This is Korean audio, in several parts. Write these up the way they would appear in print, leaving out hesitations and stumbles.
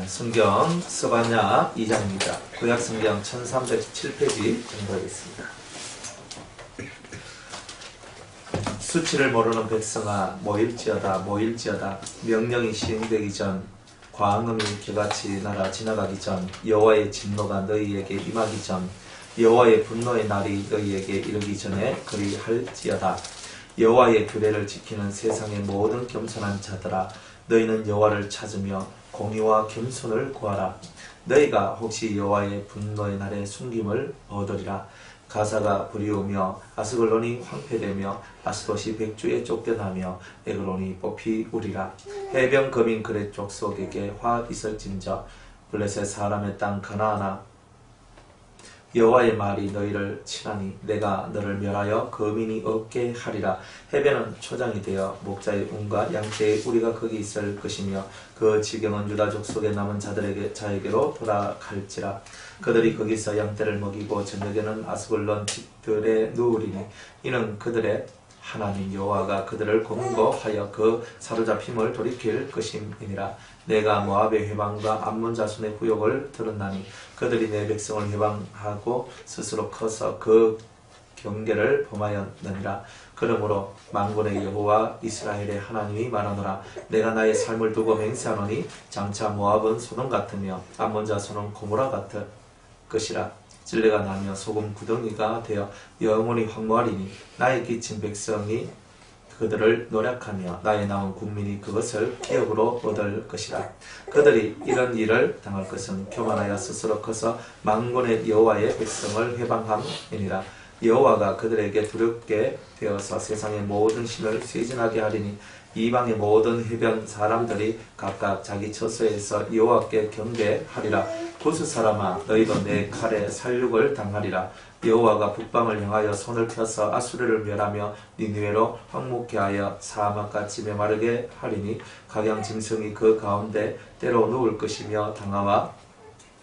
성경 스바냐 2장입니다. 구약성경 1307페이지 정도하겠습니다. 수치를 모르는 백성아 모일지어다 모일지어다. 명령이 시행되기 전 광음이 겨같이 날아 지나가기 전 여호와의 진노가 너희에게 임하기 전 여호와의 분노의 날이 너희에게 이르기 전에 그리할지어다. 여호와의 규례를 지키는 세상의 모든 겸손한 자들아 너희는 여호와를 찾으며 공의와 겸손을 구하라. 너희가 혹시 여호와의 분노의 날에 숨김을 얻으리라. 가사가 불이우며 아스글론이 황폐되며 아스돗이 백주에 쫓겨나며 에글론이 뽑히 우리라. 해변 거민 그렛 족속에게 화 있을진저 블레셋 사람의 땅 가나안아 여호와의 말이 너희를 치라니 내가 너를 멸하여 거민이 없게 하리라. 해변은 초장이 되어 목자의 운과 양떼의 우리가 거기 있을 것이며 그 지경은 유다 족속에 남은 자에게로 돌아갈지라. 그들이 거기서 양떼를 먹이고 저녁에는 아스글론 집들에 누우리니 이는 그들의 하나님 여호와가 그들을 공고하여 그 사로잡힘을 돌이킬 것임이니라. 내가 모압의 회방과 암몬 자손의 후욕을 들었나니 그들이 내 백성을 회방하고 스스로 커서 그 경계를 범하였느니라. 그러므로 만군의 여호와 이스라엘의 하나님이 말하노라. 내가 나의 삶을 두고 맹세하노니 장차 모압은 소돔 같으며 암몬 자손은 고모라 같을 것이라. 찔레가 나며 소금 구덩이가 되어 영원히 황무하리니 나의 기친 백성이 그들을 노력하며 나의 나온 국민이 그것을 기업으로 얻을 것이라. 그들이 이런 일을 당할 것은 교만하여 스스로 커서 만군의 여호와의 백성을 회방함이니라. 여호와가 그들에게 두렵게 되어서 세상의 모든 신을 쇠진하게 하리니 이방의 모든 해변 사람들이 각각 자기 처소에서 여호와께 경배하리라. 구스 사람아 너희도 내 칼에 살육을 당하리라. 여호와가 북방을 향하여 손을 펴서 아수르를 멸하며 니느웨로 황무케 하여 사막같이 메마르게 하리니 각양 짐승이 그 가운데 때로 누울 것이며 당하와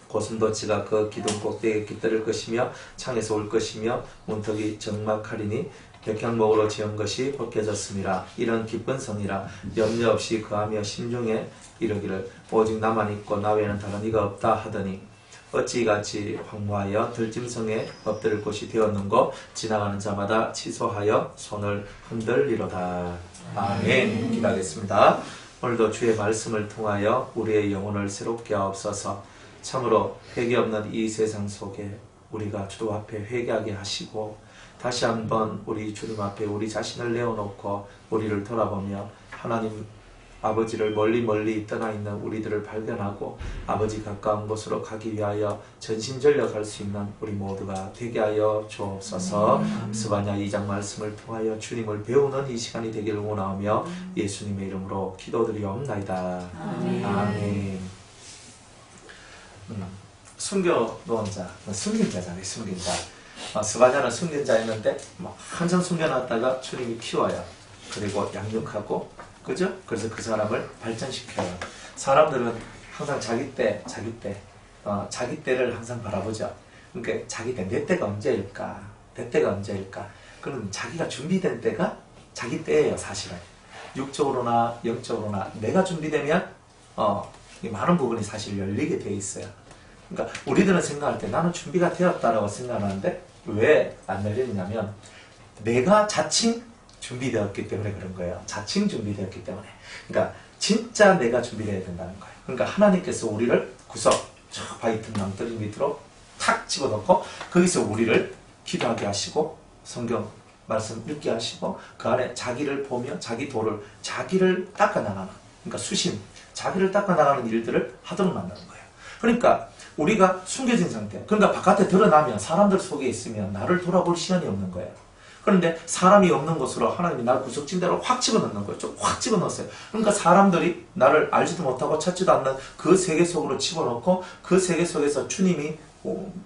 고슴도치가 그 기둥 꼭대기에 깃들을 것이며 창에서 올 것이며 문턱이 적막하리니 백향목으로 지은 것이 벗겨졌음이라. 이런 기쁜 성이라. 염려 없이 거하며 심중에 이르기를 오직 나만 있고 나 외에는 다른 이가 없다 하더니 어찌 이같이 황무하여 들짐승에 엎드릴 곳이 되었는고. 지나가는 자마다 치소하여 손을 흔들리로다. 아멘. 기도하겠습니다. 오늘도 주의 말씀을 통하여 우리의 영혼을 새롭게 하옵소서. 참으로 회개 없는 이 세상 속에 우리가 주 앞에 회개하게 하시고 다시 한번 우리 주님 앞에 우리 자신을 내어놓고 우리를 돌아보며 하나님 아버지를 멀리 떠나 있는 우리들을 발견하고 아버지 가까운 곳으로 가기 위하여 전심전력할 수 있는 우리 모두가 되게 하여 주옵소서. 스바냐 2장 말씀을 통하여 주님을 배우는 이 시간이 되기를 원하며 예수님의 이름으로 기도드리옵나이다. 아멘. 순교노원자, 숨긴자잖아요. 숨긴자. 스바냐는 숨긴자였는데 한참 숨겨놨다가 주님이 키워요. 그리고 양육하고, 그죠? 그래서 그 사람을 발전시켜요. 사람들은 항상 자기 때를 항상 바라보죠. 그러니까 자기 때, 내 때가 언제일까? 내 때가 언제일까? 그럼 자기가 준비된 때가 자기 때예요, 사실은. 육적으로나 영적으로나 내가 준비되면 많은 부분이 사실 열리게 돼 있어요. 그러니까 우리들은 생각할 때 나는 준비가 되었다라고 생각하는데 왜 안 열리냐면 내가 자칭 준비되었기 때문에 그런 거예요. 자칭 준비되었기 때문에. 그러니까 진짜 내가 준비되어야 된다는 거예요. 그러니까 하나님께서 우리를 구석 저 바위 틈 낭떠러지 밑으로 탁 집어넣고 거기서 우리를 기도하게 하시고 성경 말씀 읽게 하시고 그 안에 자기를 보며 자기를 닦아나가는, 그러니까 수심, 자기를 닦아나가는 일들을 하도록 만드는 거예요. 그러니까 우리가 숨겨진 상태, 그러니까 바깥에 드러나면 사람들 속에 있으면 나를 돌아볼 시간이 없는 거예요. 그런데 사람이 없는 곳으로 하나님이 나를 구석진대로 확 집어넣는 거예요. 좀 확 집어넣었어요. 그러니까 사람들이 나를 알지도 못하고 찾지도 않는 그 세계 속으로 집어넣고 그 세계 속에서 주님이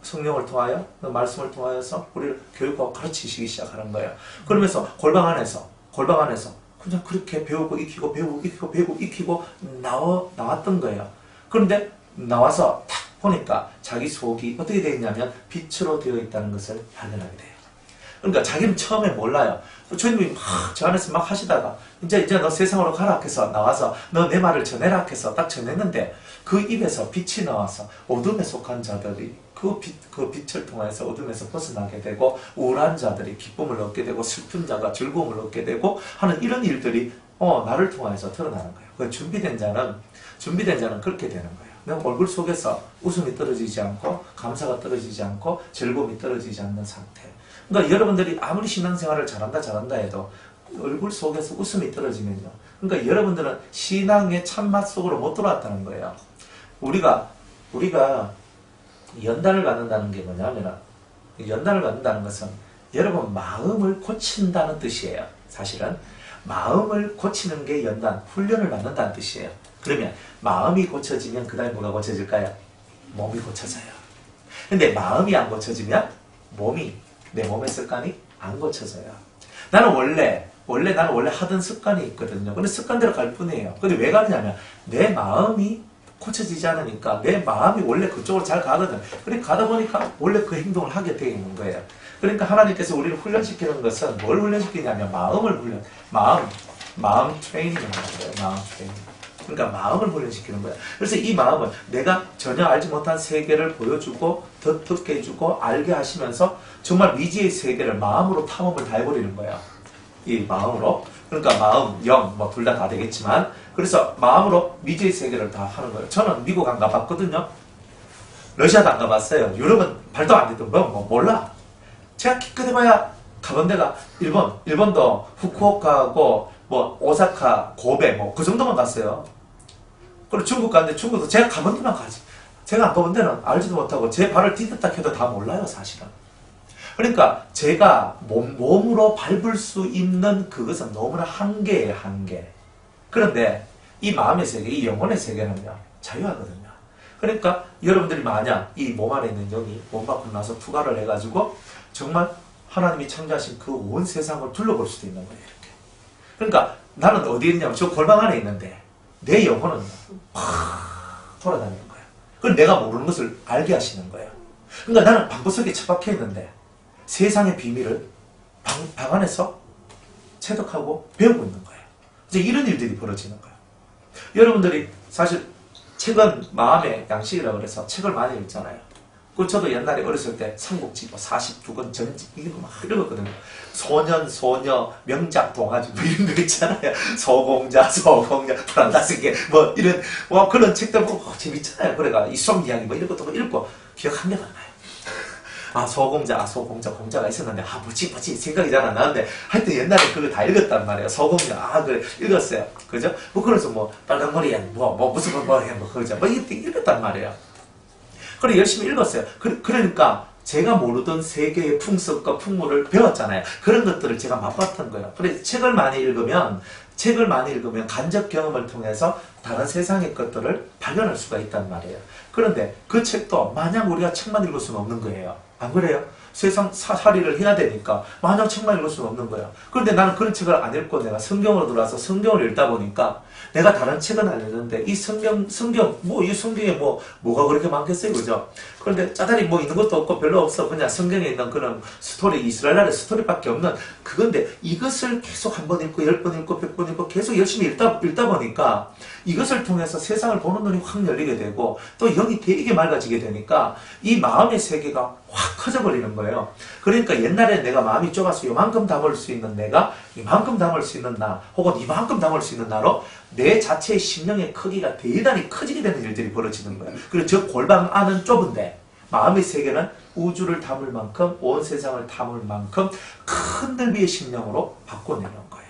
성령을 통하여 말씀을 통하여서 우리를 교육하고 가르치시기 시작하는 거예요. 그러면서 골방 안에서 그냥 그렇게 배우고 익히고 나왔던 거예요. 그런데 나와서 탁 보니까 자기 속이 어떻게 되어 있냐면 빛으로 되어 있다는 것을 발견하게 돼요. 그러니까 자기는 처음에 몰라요. 주님이 막 저 안에서 막 하시다가 이제 너 세상으로 가라 해서 나와서 너 내 말을 전해라 해서 딱 전했는데 그 입에서 빛이 나와서 어둠에 속한 자들이 그 빛을 통해서 어둠에서 벗어나게 되고 우울한 자들이 기쁨을 얻게 되고 슬픈 자가 즐거움을 얻게 되고 하는 이런 일들이 나를 통해서 드러나는 거예요. 그 준비된 자는 그렇게 되는 거예요. 내 얼굴 속에서 웃음이 떨어지지 않고 감사가 떨어지지 않고 즐거움이 떨어지지 않는 상태. 그러니까 여러분들이 아무리 신앙생활을 잘한다 해도 얼굴 속에서 웃음이 떨어지면요. 그러니까 여러분들은 신앙의 참맛 속으로 못 들어왔다는 거예요. 우리가 연단을 받는다는 게 뭐냐면 연단을 받는다는 것은 여러분 마음을 고친다는 뜻이에요. 사실은 마음을 고치는 게 연단, 훈련을 받는다는 뜻이에요. 그러면 마음이 고쳐지면 그 다음에 뭐가 고쳐질까요? 몸이 고쳐져요. 근데 마음이 안 고쳐지면 내 몸의 습관이 안 고쳐져요. 나는 원래 하던 습관이 있거든요. 근데 습관대로 갈 뿐이에요. 근데 왜 가느냐면 내 마음이 고쳐지지 않으니까 내 마음이 원래 그쪽으로 잘 가거든. 그러니까 가다 보니까 원래 그 행동을 하게 되어 있는 거예요. 그러니까 하나님께서 우리를 훈련시키는 것은 뭘 훈련시키냐면 마음 트레이닝을 하는 거예요. 마음 트레이닝. 그러니까 마음을 훈련시키는 거예요. 그래서 이 마음은 내가 전혀 알지 못한 세계를 보여주고 더 듣게 해주고 알게 하시면서 정말 미지의 세계를 마음으로 탐험을 다 해버리는 거예요. 이 마음으로. 그러니까 마음, 영, 둘 다 되겠지만 그래서 마음으로 미지의 세계를 다 하는 거예요. 저는 미국 안 가봤거든요. 러시아도 안 가봤어요. 유럽은 발도 안 됐던 몰라. 제가 기껏해봐야 가본 데가 일본도 후쿠오카하고 오사카, 고베 그 정도만 갔어요. 그리고 중국 갔는데 중국도 제가 가본 데만 가지. 제가 안 가본 데는 알지도 못하고 제 발을 디뎠다 켜도 다 몰라요, 사실은. 그러니까 제가 몸으로 밟을 수 있는 그것은 너무나 한계예요, 한계. 그런데 이 마음의 세계, 이 영혼의 세계는요, 자유하거든요. 그러니까 여러분들이 만약 이 몸 안에 있는 영이 몸 밖으로 나서 투과를 해가지고 정말 하나님이 창조하신 그 온 세상을 둘러볼 수도 있는 거예요, 이렇게. 그러니까 나는 어디에 있냐면 저 골방 안에 있는데 내 영혼은 막 돌아다니는 거예요. 그걸 내가 모르는 것을 알게 하시는 거예요. 그러니까 나는 방구석에 처박혀 있는데 세상의 비밀을 방 안에서 체득하고 배우고 있는 거예요. 이제 이런 일들이 벌어지는 거예요. 여러분들이 사실 책은 마음의 양식이라고 그래서 책을 많이 읽잖아요. 그 저도 옛날에 어렸을 때 삼국지 42권 전집 이거 막 읽었거든요. 소년, 명작, 동화지 이런 거 있잖아요. 소공자, 프란다스게 이런 그런 책들 보고 재밌잖아요. 그래가 이솜 이야기 이런 것도 읽고 기억 한 개가 안 나요. 공자가 있었는데 뭐지 생각이 잘 안 나는데 하여튼 옛날에 그거 다 읽었단 말이에요. 소공자 그래 읽었어요. 그죠? 그래서 빨간머리에 무슨 그죠? 이렇게 읽었단 말이에요. 그래 열심히 읽었어요. 그러니까 제가 모르던 세계의 풍습과 풍물을 배웠잖아요. 그런 것들을 제가 맛봤던 거예요. 그래 책을 많이 읽으면 간접 경험을 통해서 다른 세상의 것들을 발견할 수가 있단 말이에요. 그런데 그 책도 마냥 우리가 책만 읽을 수는 없는 거예요. 안 그래요? 세상 살이를 해야 되니까 마냥 책만 읽을 수는 없는 거예요. 그런데 나는 그런 책을 안 읽고 내가 성경으로 들어와서 성경을 읽다 보니까 내가 다른 책은 안 읽는데 이 성경 이 성경에 뭐가 그렇게 많겠어요, 그죠? 그런데 짜다리 있는 것도 없고 별로 없어. 그냥 성경에 있는 그런 스토리, 이스라엘 나라의 스토리밖에 없는 그건데 이것을 계속 한 번 읽고 10번 읽고 100번 읽고 계속 열심히 읽다 보니까 이것을 통해서 세상을 보는 눈이 확 열리게 되고 또 영이 되게 맑아지게 되니까 이 마음의 세계가 확 커져버리는 거예요. 그러니까 옛날에 내가 마음이 좁아서 이만큼 담을 수 있는 내가 이만큼 담을 수 있는 나 혹은 이만큼 담을 수 있는 나로 내 자체의 심령의 크기가 대단히 커지게 되는 일들이 벌어지는 거예요. 그리고 저 골방 안은 좁은데 마음의 세계는 우주를 담을 만큼 온 세상을 담을 만큼 큰 넓이의 심령으로 바꿔내는 거예요.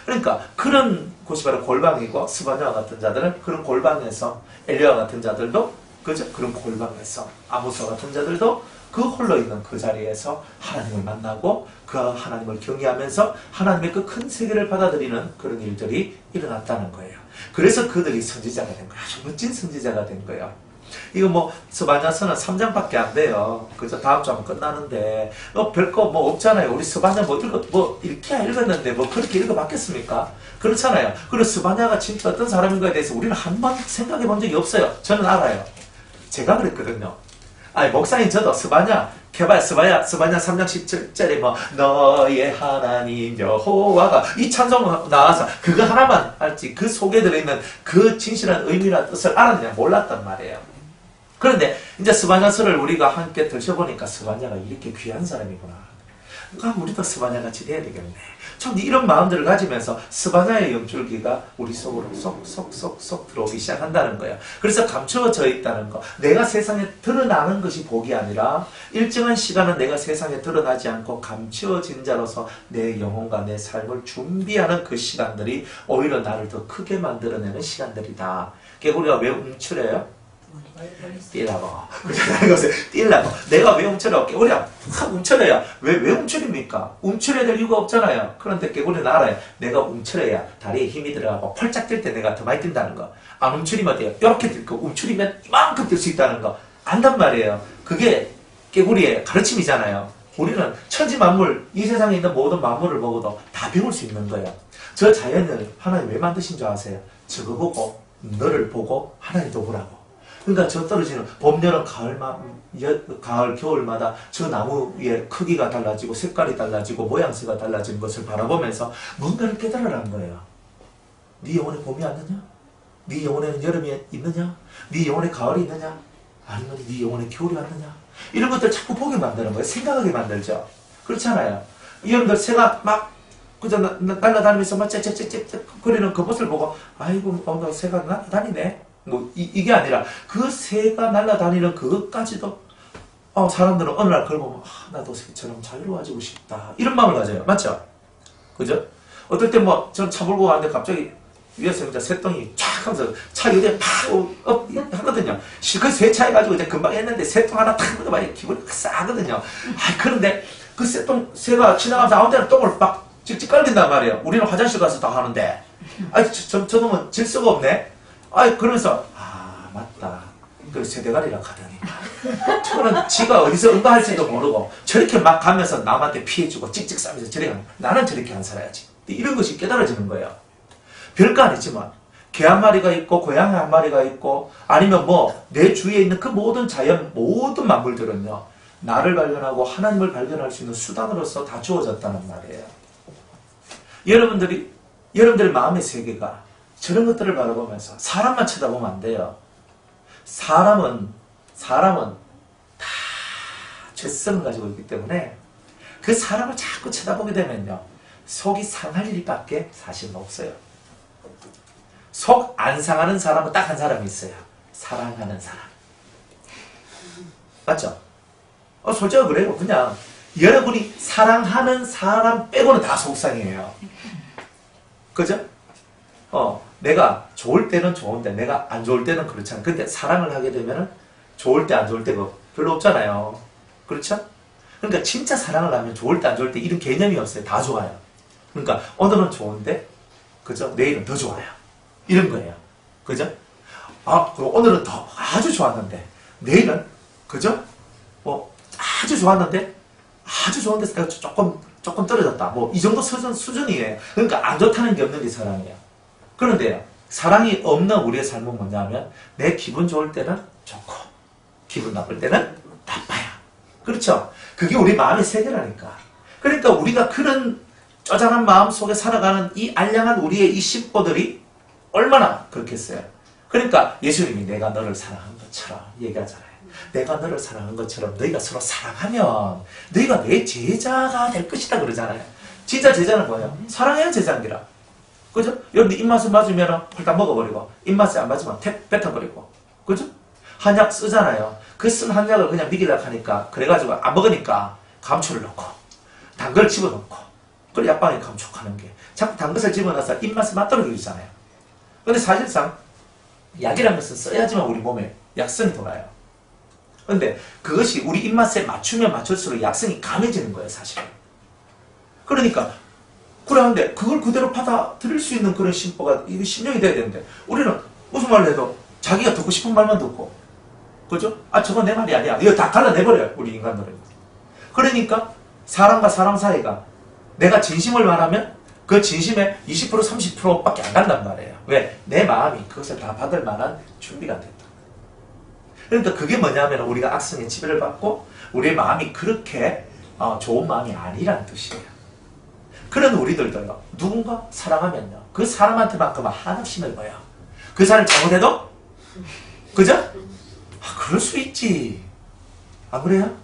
그러니까 그런 곳이 바로 골방이고 스바냐와 같은 자들은 그런 골방에서 엘리야와 같은 자들도 그죠? 그런 골방에서 아모스와 같은 자들도 그 홀로 있는 그 자리에서 하나님을 만나고 그 하나님을 경외하면서 하나님의 그 큰 세계를 받아들이는 그런 일들이 일어났다는 거예요. 그래서 그들이 선지자가 된 거예요. 아주 멋진 선지자가 된 거예요. 이거 스바냐서는 3장밖에 안 돼요. 그죠? 다음 주 하면 끝나는데 별거 없잖아요. 우리 스바냐 이렇게 읽었는데 그렇게 읽어봤겠습니까? 그렇잖아요. 그리고 스바냐가 진짜 어떤 사람인가에 대해서 우리는 한 번 생각해 본 적이 없어요. 저는 알아요. 제가 그랬거든요. 아니 목사님 저도 스바냐 개발 스바냐 3장 17절에 뭐 너의 하나님 여호와가 이 찬송 나와서 그거 하나만 알지 그 속에 들어있는 그 진실한 의미나 뜻을 알았느냐 몰랐단 말이에요. 그런데 이제 스바냐서를 우리가 함께 드셔보니까 스바냐가 이렇게 귀한 사람이구나. 그러니까 우리도 스바냐 같이 돼야 되겠네. 참 이런 마음들을 가지면서 스바냐의 영줄기가 우리 속으로 쏙쏙쏙쏙 들어오기 시작한다는 거예요. 그래서 감추어져 있다는 거. 내가 세상에 드러나는 것이 복이 아니라 일정한 시간은 내가 세상에 드러나지 않고 감추어진 자로서 내 영혼과 내 삶을 준비하는 그 시간들이 오히려 나를 더 크게 만들어내는 시간들이다. 개구리가 왜 움츠려요? 뛰라고. 뛰라고. 내가 왜 움츠려? 개구리야 확 움츠려야. 왜 움츠립니까? 움츠려야 될 이유가 없잖아요. 그런데 개구리는 알아요. 내가 움츠려야 다리에 힘이 들어가고 펄짝 뛸 때 내가 더 많이 뛴다는 거. 안 움츠리면 돼요. 이렇게 뛸 거. 움츠리면 이만큼 뛸 수 있다는 거. 안단 말이에요. 그게 개구리의 가르침이잖아요. 우리는 천지 만물, 이 세상에 있는 모든 만물을 보고도 다 배울 수 있는 거예요. 저 자연을 하나님 왜 만드신 줄 아세요? 저거 보고 너를 보고 하나님도 보라고. 그러니까 저 떨어지는 봄, 여름, 가을, 겨울마다 저 나무 위에 크기가 달라지고 색깔이 달라지고 모양새가 달라진 것을 바라보면서 뭔가를 깨달으라는 거예요. 네 영혼에 봄이 왔느냐? 네 영혼에는 여름이 있느냐? 네 영혼에 가을이 있느냐? 아니면 네 영혼에 겨울이 왔느냐? 이런 것들 자꾸 보게 만드는 거예요. 생각하게 만들죠. 그렇잖아요. 여러분들 새가 막 그저 날아다니면서 막 짹짹짹짹 거리는 그것을 보고 아이고 오늘 새가 날아다니네. 뭐 이게 아니라 그 새가 날아다니는 그것까지도 사람들은 어느 날 그걸 보면 나도 새처럼 자유로워지고 싶다 이런 마음을 가져요. 맞죠? 그죠? 어떨 때 뭐 전 차 몰고 가는데 갑자기 위에서 이제 새똥이 쫙 하면서 차 유리에 팍 하거든요. 실컷 세차 해가지고 이제 금방 했는데 새똥 하나 탁 묻어 봐야 기분이 싸거든요. 그런데 그 새가 지나가면서 아무 데나 똥을 막 찍찍 깔린단 말이에요. 우리는 화장실 가서 다 하는데 저 놈은 질서가 없네. 그러면서 맞다. 그 세대가리라 가더니 저는 지가 어디서 응가할지도 모르고 저렇게 막 가면서 남한테 피해주고 찍찍 싸면서 저렇게 하는 나는 저렇게 안 살아야지. 이런 것이 깨달아지는 거예요. 별거 아니지만 개 한 마리가 있고 고양이 한 마리가 있고 아니면 뭐 내 주위에 있는 그 모든 자연 모든 만물들은요 나를 발견하고 하나님을 발견할 수 있는 수단으로서 다 주어졌다는 말이에요. 여러분들 마음의 세계가 저런 것들을 바라보면서 사람만 쳐다보면 안 돼요. 사람은 다 죄성을 가지고 있기 때문에 그 사람을 자꾸 쳐다보게 되면요 속이 상할 일밖에 사실은 없어요. 속 안 상하는 사람은 딱 한 사람이 있어요. 사랑하는 사람. 맞죠? 솔직히 그래요. 그냥 여러분이 사랑하는 사람 빼고는 다 속상해요. 그죠? 내가 좋을 때는 좋은데 내가 안 좋을 때는 그렇잖아. 근데 사랑을 하게 되면은 좋을 때 안 좋을 때가 별로 없잖아요. 그렇죠? 그러니까 진짜 사랑을 하면 좋을 때 안 좋을 때 이런 개념이 없어요. 다 좋아요. 그러니까 오늘은 좋은데 그죠? 내일은 더 좋아요. 이런 거예요. 그죠? 그리고 오늘은 더 아주 좋았는데 내일은 그죠? 아주 좋았는데 아주 좋은 데서 내가 조금 떨어졌다. 뭐 이 정도 수준이에요. 그러니까 안 좋다는 게 없는 게 사랑이에요. 그런데요. 사랑이 없는 우리의 삶은 뭐냐면 내 기분 좋을 때는 좋고 기분 나쁠 때는 나빠요. 그렇죠? 그게 우리 마음의 세계라니까. 그러니까 우리가 그런 쪼잔한 마음 속에 살아가는 이 알량한 우리의 이 심보들이 얼마나 그렇겠어요. 그러니까 예수님이 내가 너를 사랑한 것처럼 얘기하잖아요. 내가 너를 사랑한 것처럼 너희가 서로 사랑하면 너희가 내 제자가 될 것이다 그러잖아요. 진짜 제자는 뭐예요? 사랑해야 제자입니다. 그죠? 여러분들 입맛에 맞으면 홀딱 먹어버리고 입맛에 안 맞으면 뱉어버리고 그죠? 한약 쓰잖아요. 그 쓴 한약을 그냥 먹이려고 하니까 그래가지고 안 먹으니까 감초를 넣고 단 걸 집어넣고 그걸 약방에 감촉하는 게 자꾸 단 것을 집어넣어서 입맛에 맞떨어지고 있잖아요. 근데 사실상 약이라는 것은 써야지만 우리 몸에 약성이 돌아요. 근데 그것이 우리 입맛에 맞추면 맞출수록 약성이 강해지는 거예요, 사실은. 그러니까 그러는데 그걸 그대로 받아들일 수 있는 그런 심보가 이게 신령이 돼야 되는데 우리는 무슨 말을 해도 자기가 듣고 싶은 말만 듣고 그죠? 저건 내 말이 아니야. 이거 다 갈라내버려요, 우리 인간들은. 그러니까 사람과 사람 사이가 내가 진심을 말하면 그 진심의 20% 30%밖에 안 간단 말이에요. 왜? 내 마음이 그것을 다 받을 만한 준비가 됐다. 그러니까 그게 뭐냐면 우리가 악성의 지배를 받고 우리의 마음이 그렇게 좋은 마음이 아니란 뜻이에요. 그런 우리들도요. 누군가 사랑하면요. 그 사람한테만큼은 한없이 넓어요. 그 사람을 잘못해도 그죠? 그럴 수 있지. 안 그래요?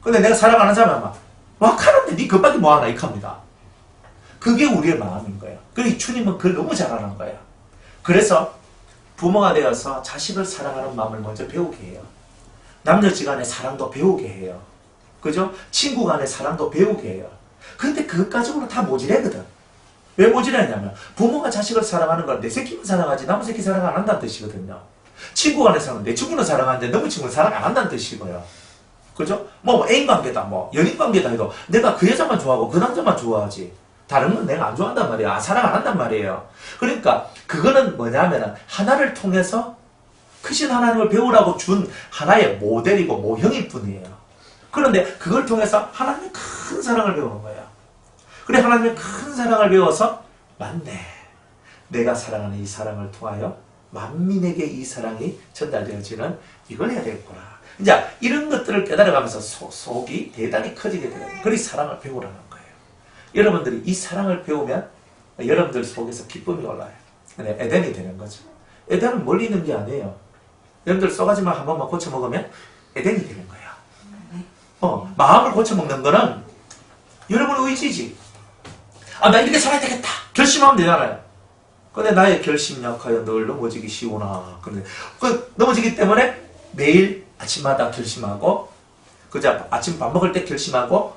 근데 내가 사랑하는 사람은 와 카는데 니 그밖에 뭐하나 이렇게 합니다. 그게 우리의 마음인 거예요. 그리고 주님은 그걸 너무 잘 아는 거예요. 그래서 부모가 되어서 자식을 사랑하는 마음을 먼저 배우게 해요. 남녀지간의 사랑도 배우게 해요. 그죠? 친구 간의 사랑도 배우게 해요. 근데 그것 가지고는 다 모질하거든. 왜 모질하냐면 부모가 자식을 사랑하는 건 내 새끼만 사랑하지 남의 새끼 사랑 안 한다는 뜻이거든요. 친구 간의 사랑은 내 친구는 사랑하는데 너의 친구는 사랑 안 한다는 뜻이고요. 그죠? 뭐 애인 관계다, 뭐 연인 관계다 해도 내가 그 여자만 좋아하고 그 남자만 좋아하지. 다른 건 내가 안 좋아한단 말이야. 사랑 안 한단 말이에요. 그러니까 그거는 뭐냐면은 하나를 통해서 크신 하나님을 배우라고 준 하나의 모델이고 모형일 뿐이에요. 그런데 그걸 통해서 하나님의 큰 사랑을 배우는 거예요. 그래 하나님의 큰 사랑을 배워서 맞네. 내가 사랑하는 이 사랑을 통하여 만민에게 이 사랑이 전달되어지는 이걸 해야 되겠구나. 이제 이런 것들을 깨달아가면서 속이 대단히 커지게 돼요. 그리 사랑을 배우라는 거예요. 여러분들이 이 사랑을 배우면 여러분들 속에서 기쁨이 올라요. 에덴이 되는 거죠. 에덴은 멀리 있는 게 아니에요. 여러분들 쏘가지만 한 번만 고쳐 먹으면 에덴이 되는 거야. 마음을 고쳐 먹는 거는 여러분 의지지. 나 이렇게 살아야 되겠다. 결심하면 되잖아요. 근데 나의 결심 약하여 늘 넘어지기 쉬우나. 그런데 넘어지기 때문에 매일 아침마다 결심하고, 그저 아침 밥 먹을 때 결심하고,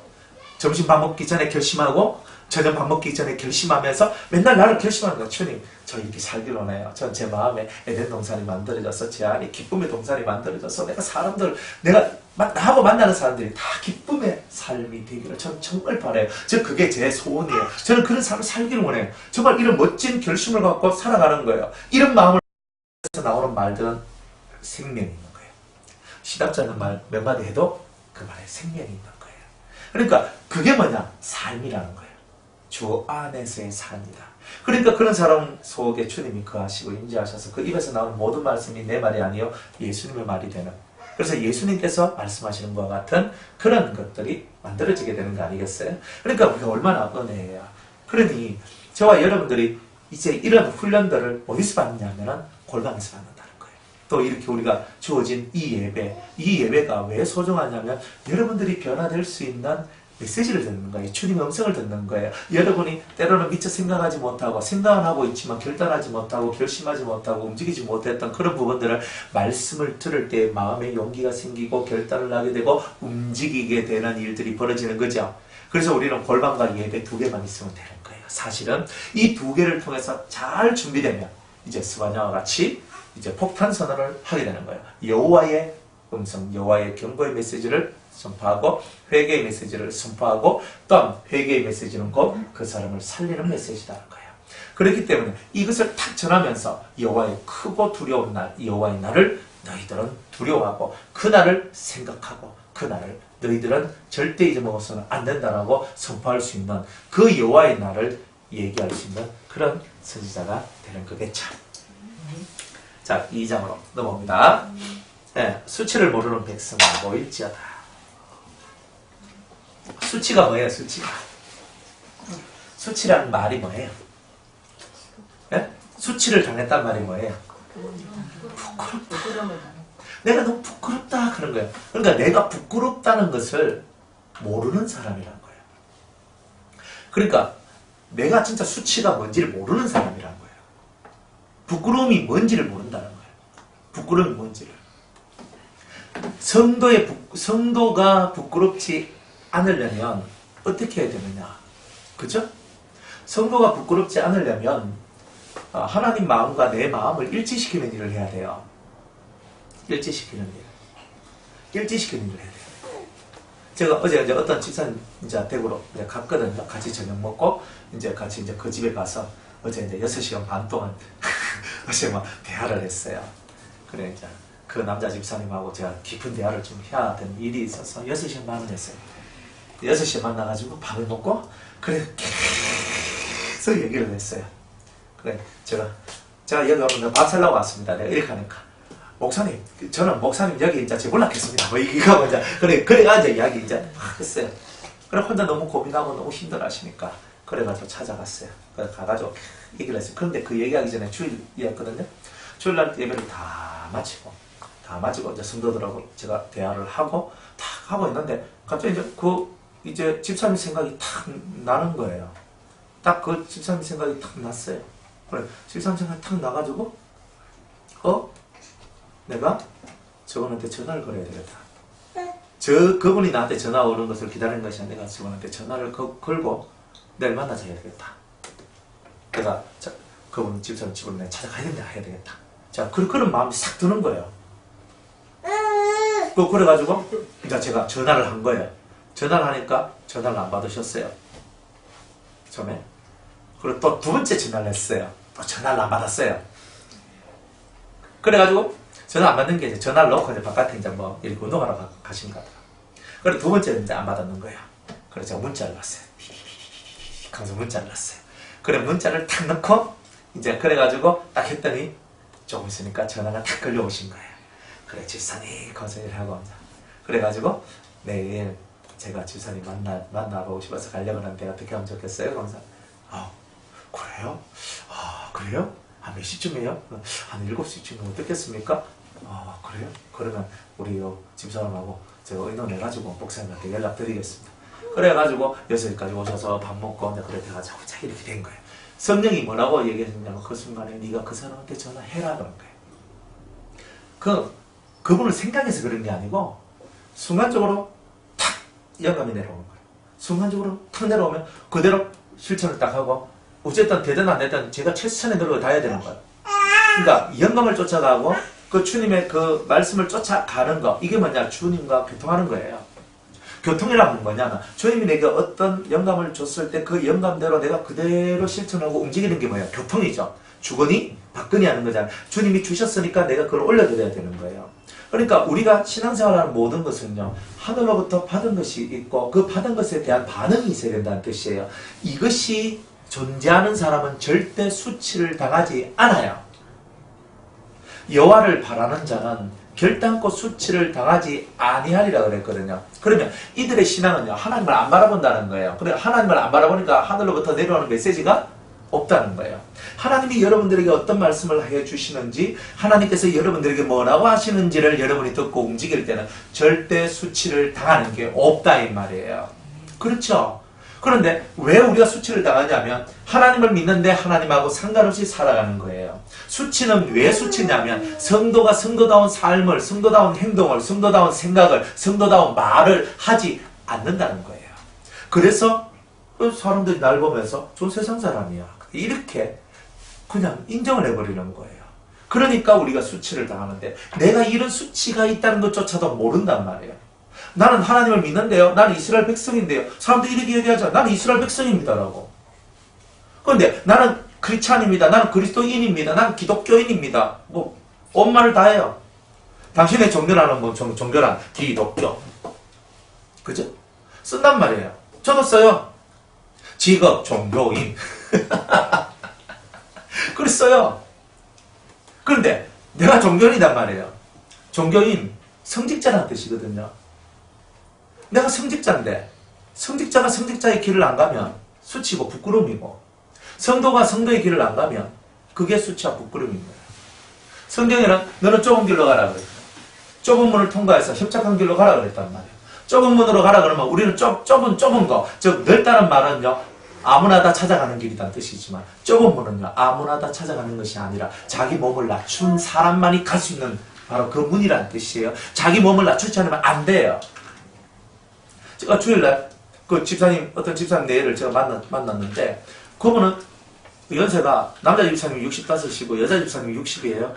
점심 밥 먹기 전에 결심하고, 저녁 밥 먹기 전에 결심하면서 맨날 나를 결심하는 거야. 주님, 저 이렇게 살기로 해요. 전 제 마음에 에덴 동산이 만들어져서 제 안에 기쁨의 동산이 만들어져서 내가 사람들, 내가 나하고 만나는 사람들이 다 기쁨의 삶이 되기를 저는 정말 바라요. 그게 제 소원이에요. 저는 그런 삶을 살기를 원해요. 정말 이런 멋진 결심을 갖고 살아가는 거예요. 이런 마음을 해서 나오는 말들은 생명이 있는 거예요. 시답자는 말 몇 마디 해도 그 말에 생명이 있는 거예요. 그러니까 그게 뭐냐? 삶이라는 거예요. 주 안에서의 삶이다. 그러니까 그런 사람 속에 주님이 거하시고 임재하셔서 그 입에서 나오는 모든 말씀이 내 말이 아니요 예수님의 말이 되는, 그래서 예수님께서 말씀하시는 것과 같은 그런 것들이 만들어지게 되는 거 아니겠어요? 그러니까 우리가 얼마나 은혜예요. 그러니 저와 여러분들이 이제 이런 훈련들을 어디서 받느냐면은 골방에서 받는다는 거예요. 또 이렇게 우리가 주어진 이 예배가 왜 소중하냐면 여러분들이 변화될 수 있는 메시지를 듣는 거예요. 주님의 음성을 듣는 거예요. 여러분이 때로는 미처 생각하지 못하고 생각은 하고 있지만 결단하지 못하고 결심하지 못하고 움직이지 못했던 그런 부분들을 말씀을 들을 때 마음에 용기가 생기고 결단을 하게 되고 움직이게 되는 일들이 벌어지는 거죠. 그래서 우리는 골방과 예배 두 개만 있으면 되는 거예요. 사실은 이 두 개를 통해서 잘 준비되면 이제 스바냐와 같이 이제 폭탄 선언을 하게 되는 거예요. 여호와의 음성, 여호와의 경고의 메시지를 선포하고 회개의 메시지를 선포하고 또한 회개의 메시지는 곧 그 사람을 살리는 메시지라는 거예요. 그렇기 때문에 이것을 탁 전하면서 여호와의 크고 두려운 날, 여호와의 날을 너희들은 두려워하고 그 날을 생각하고 그 날을 너희들은 절대 잊어먹어서는 안 된다라고 선포할 수 있는 그 여호와의 날을 얘기할 수 있는 그런 선지자가 되는 거겠죠. 자, 2장으로 넘어옵니다. 네, 수치를 모르는 백성은 모일지어다. 수치가 뭐예요? 수치라는 말이 뭐예요? 네? 수치를 당했단 말이 뭐예요? 부끄럽다. 내가 너무 부끄럽다 그런 거예요. 그러니까 내가 부끄럽다는 것을 모르는 사람이란 거예요. 그러니까 내가 진짜 수치가 뭔지를 모르는 사람이란 거예요. 부끄러움이 뭔지를 모른다는 거예요. 부끄러움이 뭔지를. 성도가 부끄럽지 않으려면 어떻게 해야 되느냐? 그죠? 성도가 부끄럽지 않으려면 하나님 마음과 내 마음을 일치시키는 일을 해야 돼요. 일치시키는 일. 일치시키는 일을 해야 돼요. 제가 어제 이제 어떤 집사님 이제 댁으로 이제 갔거든요. 같이 저녁 먹고 이제 같이 이제 그 집에 가서 어제 이제 6시간 반 동안 어제 막 대화를 했어요. 그래 이제 그 남자 집사님하고 제가 깊은 대화를 좀 해야 되는 일이 있어서 6시간 반을 했어요. 6시에 만나가지고 밥을 먹고 그래 계속 얘기를 했어요. 그래 제가 여기 오면 밥 살라고 왔습니다. 내가 이렇게 하니까 목사님, 저는 목사님 여기 이제 재볼락했습니다. 뭐 이거 이제 그래가 이제 이야기 이제 막 했어요. 그래 혼자 너무 고민하고 너무 힘들어하시니까 그래가지고 찾아갔어요. 그래 가가지고 얘기를 했어요. 그런데 그 얘기하기 전에 주일이었거든요. 주일날 예배를 다 마치고 이제 성도들하고 제가 대화를 하고 탁 하고 있는데 갑자기 이제 집사님 생각이 탁 나는 거예요. 딱 그 집사님 생각이 탁 났어요. 그래 집사님 생각이 탁 나가지고 내가 저분한테 전화를 걸어야 되겠다. 그분이 나한테 전화 오는 것을 기다리는 것이 아니라 내가 저분한테 전화를 걸고 내일 만나자 해야 되겠다. 내가 그분 집사님 집으로 내가 찾아가야 된다 해야 되겠다. 자, 그런 마음이 싹 드는 거예요. 그래가지고 이제 제가 전화를 한 거예요. 전화를 하니까 전화를 안 받으셨어요. 처음에. 그리고 또 두 번째 전화를 했어요. 또 전화를 안 받았어요. 그래가지고 전화 안 받는 게 이제 전화를 놓고 이제 바깥에 이제 뭐 이렇게 운동하러 가신 것 같아요. 그리고 두 번째는 이제 안 받았는 거예요. 그래서 제가 문자를 넣었어요. 강서 문자를 넣었어요. 그래 문자를 탁 넣고 이제 그래가지고 딱 했더니 조금 있으니까 전화가 탁 걸려오신 거예요. 그래 집사님 거절하고 그래가지고 내일 제가 집사님 만나보고 싶어서 가려고 하는데 어떻게 하면 좋겠어요? 그러면서 그래요? 그래요? 몇 시쯤이에요? 한 7시쯤이면 어떻겠습니까? 그래요? 그러면 우리 집사람하고 제가 의논해가지고 목사님한테 연락드리겠습니다. 그래가지고 6시까지 오셔서 밥 먹고 그렇게 해가지고 이렇게 된 거예요. 성령이 뭐라고 얘기했냐면 그 순간에 네가 그 사람한테 전화해라 그런 거예요. 그분을 생각해서 그런 게 아니고 순간적으로 탁 영감이 내려오는 거예요. 순간적으로 탁 내려오면 그대로 실천을 딱 하고 어쨌든 되든 안 되든 제가 최선의 노력을 다해야 되는 거예요. 그러니까 영감을 쫓아가고 그 주님의 그 말씀을 쫓아가는 거 이게 뭐냐 주님과 교통하는 거예요. 교통이라는 건 뭐냐면 주님이 내게 어떤 영감을 줬을 때 그 영감대로 내가 그대로 실천하고 움직이는 게 뭐예요? 교통이죠. 주거니 받거니 하는 거잖아요. 주님이 주셨으니까 내가 그걸 올려드려야 되는 거예요. 그러니까 우리가 신앙생활하는 모든 것은요 하늘로부터 받은 것이 있고 그 받은 것에 대한 반응이 있어야 된다는 뜻이에요. 이것이 존재하는 사람은 절대 수치를 당하지 않아요. 여호와를 바라는 자는 결단코 수치를 당하지 아니하리라 그랬거든요. 그러면 이들의 신앙은요 하나님을 안 바라본다는 거예요. 그래 하나님을 안 바라보니까 하늘로부터 내려오는 메시지가 없다는 거예요. 하나님이 여러분들에게 어떤 말씀을 해주시는지 하나님께서 여러분들에게 뭐라고 하시는지를 여러분이 듣고 움직일 때는 절대 수치를 당하는 게 없다 이 말이에요. 그렇죠? 그런데 왜 우리가 수치를 당하냐면 하나님을 믿는데 하나님하고 상관없이 살아가는 거예요. 수치는 왜 수치냐면 성도가 성도다운 삶을, 성도다운 행동을, 성도다운 생각을, 성도다운 말을 하지 않는다는 거예요. 그래서 사람들이 날 보면서 저 세상 사람이야 이렇게 그냥 인정을 해버리는 거예요. 그러니까 우리가 수치를 당하는데 내가 이런 수치가 있다는 것조차도 모른단 말이에요. 나는 하나님을 믿는데요. 나는 이스라엘 백성인데요. 사람들이 이렇게 얘기하죠. 나는 이스라엘 백성입니다라고. 그런데 나는 크리스찬입니다. 나는 그리스도인입니다. 나는 기독교인입니다. 뭐 엄마를 다 해요. 당신의 종교라는 뭐 종교란 기독교. 그죠? 쓴단 말이에요. 저도 써요. 직업 종교인. 그랬어요. 그런데 내가 종교인이란 말이에요. 종교인 성직자라는 뜻이거든요. 내가 성직자인데 성직자가 성직자의 길을 안 가면 수치고 부끄러움이고 성도가 성도의 길을 안 가면 그게 수치와 부끄러움인 거예요. 성경에는 너는 좁은 길로 가라 그랬어요. 좁은 문을 통과해서 협착한 길로 가라 그랬단 말이에요. 좁은 문으로 가라 그러면 우리는 좁은 거, 즉 넓다는 말은요 아무나 다 찾아가는 길이란 뜻이지만 좁은 문은요 아무나 다 찾아가는 것이 아니라 자기 몸을 낮춘 사람만이 갈 수 있는 바로 그 문이라는 뜻이에요. 자기 몸을 낮추지 않으면 안 돼요. 제가 주일날 그 집사님 어떤 집사님 내외를 제가 만났는데 그분은 연세가 남자 집사님이 65이고 여자 집사님이 60이에요.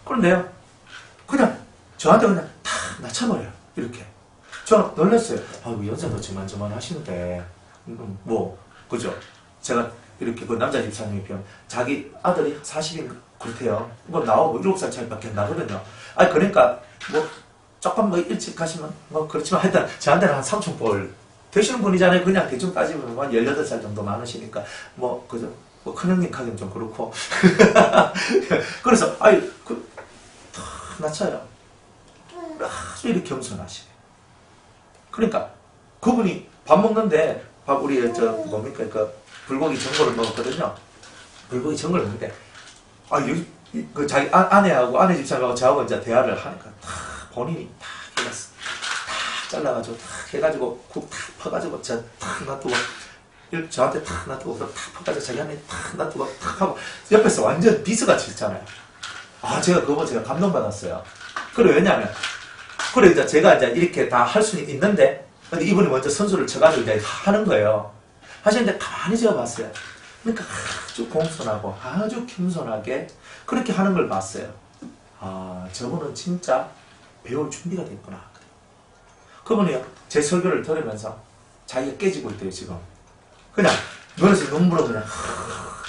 그런데요 그냥 저한테 그냥 탁 낮춰버려요. 이렇게. 저는 놀랐어요. 연세도 저만 하시는데 뭐 그죠? 제가 이렇게 그 남자 집사님이 편 자기 아들이 40인 그렇대요. 뭐 나하고 7살 차이밖에 안 나거든요. 그러니까 뭐 조금 뭐 일찍 가시면 뭐 그렇지만 하여튼 저한테는 한 삼촌뻘 되시는 분이잖아요. 그냥 대충 따지면 한 18살 정도 많으시니까 뭐 그죠? 뭐 큰형님 하기는 좀 그렇고 그래서 낮춰요. 아주 이렇게 겸손하시네. 그러니까 그분이 밥 먹는데 우리 뭡니까 그 불고기 전골을 먹었거든요. 불고기 전골을 먹는데 여기 그 자기 아내하고 아내 집사람하고 저하고 이제 대화를 하니까 다 본인이 다 해갔어. 다 잘라가지고 다 해가지고 국 다 퍼가지고 저 탁 놔두고 저한테 탁 놔두고 탁 퍼가지고 자기 안에 탁 놔두고 탁 하고 옆에서 완전 비스같이 있잖아요. 제가 그거 제가 감동받았어요. 그래 왜냐하면 그래 이제 제가 이제 이렇게 다 할 수는 있는데 근데 이분이 먼저 선수를 쳐가지고 이제 하는 거예요. 하시는데 가만히 제가 봤어요. 그러니까 아주 공손하고 아주 겸손하게 그렇게 하는 걸 봤어요. 저분은 진짜 배울 준비가 됐구나. 그분이요, 제 설교를 들으면서 자기가 깨지고 있대요, 지금. 그냥, 그래서 눈물로 그냥,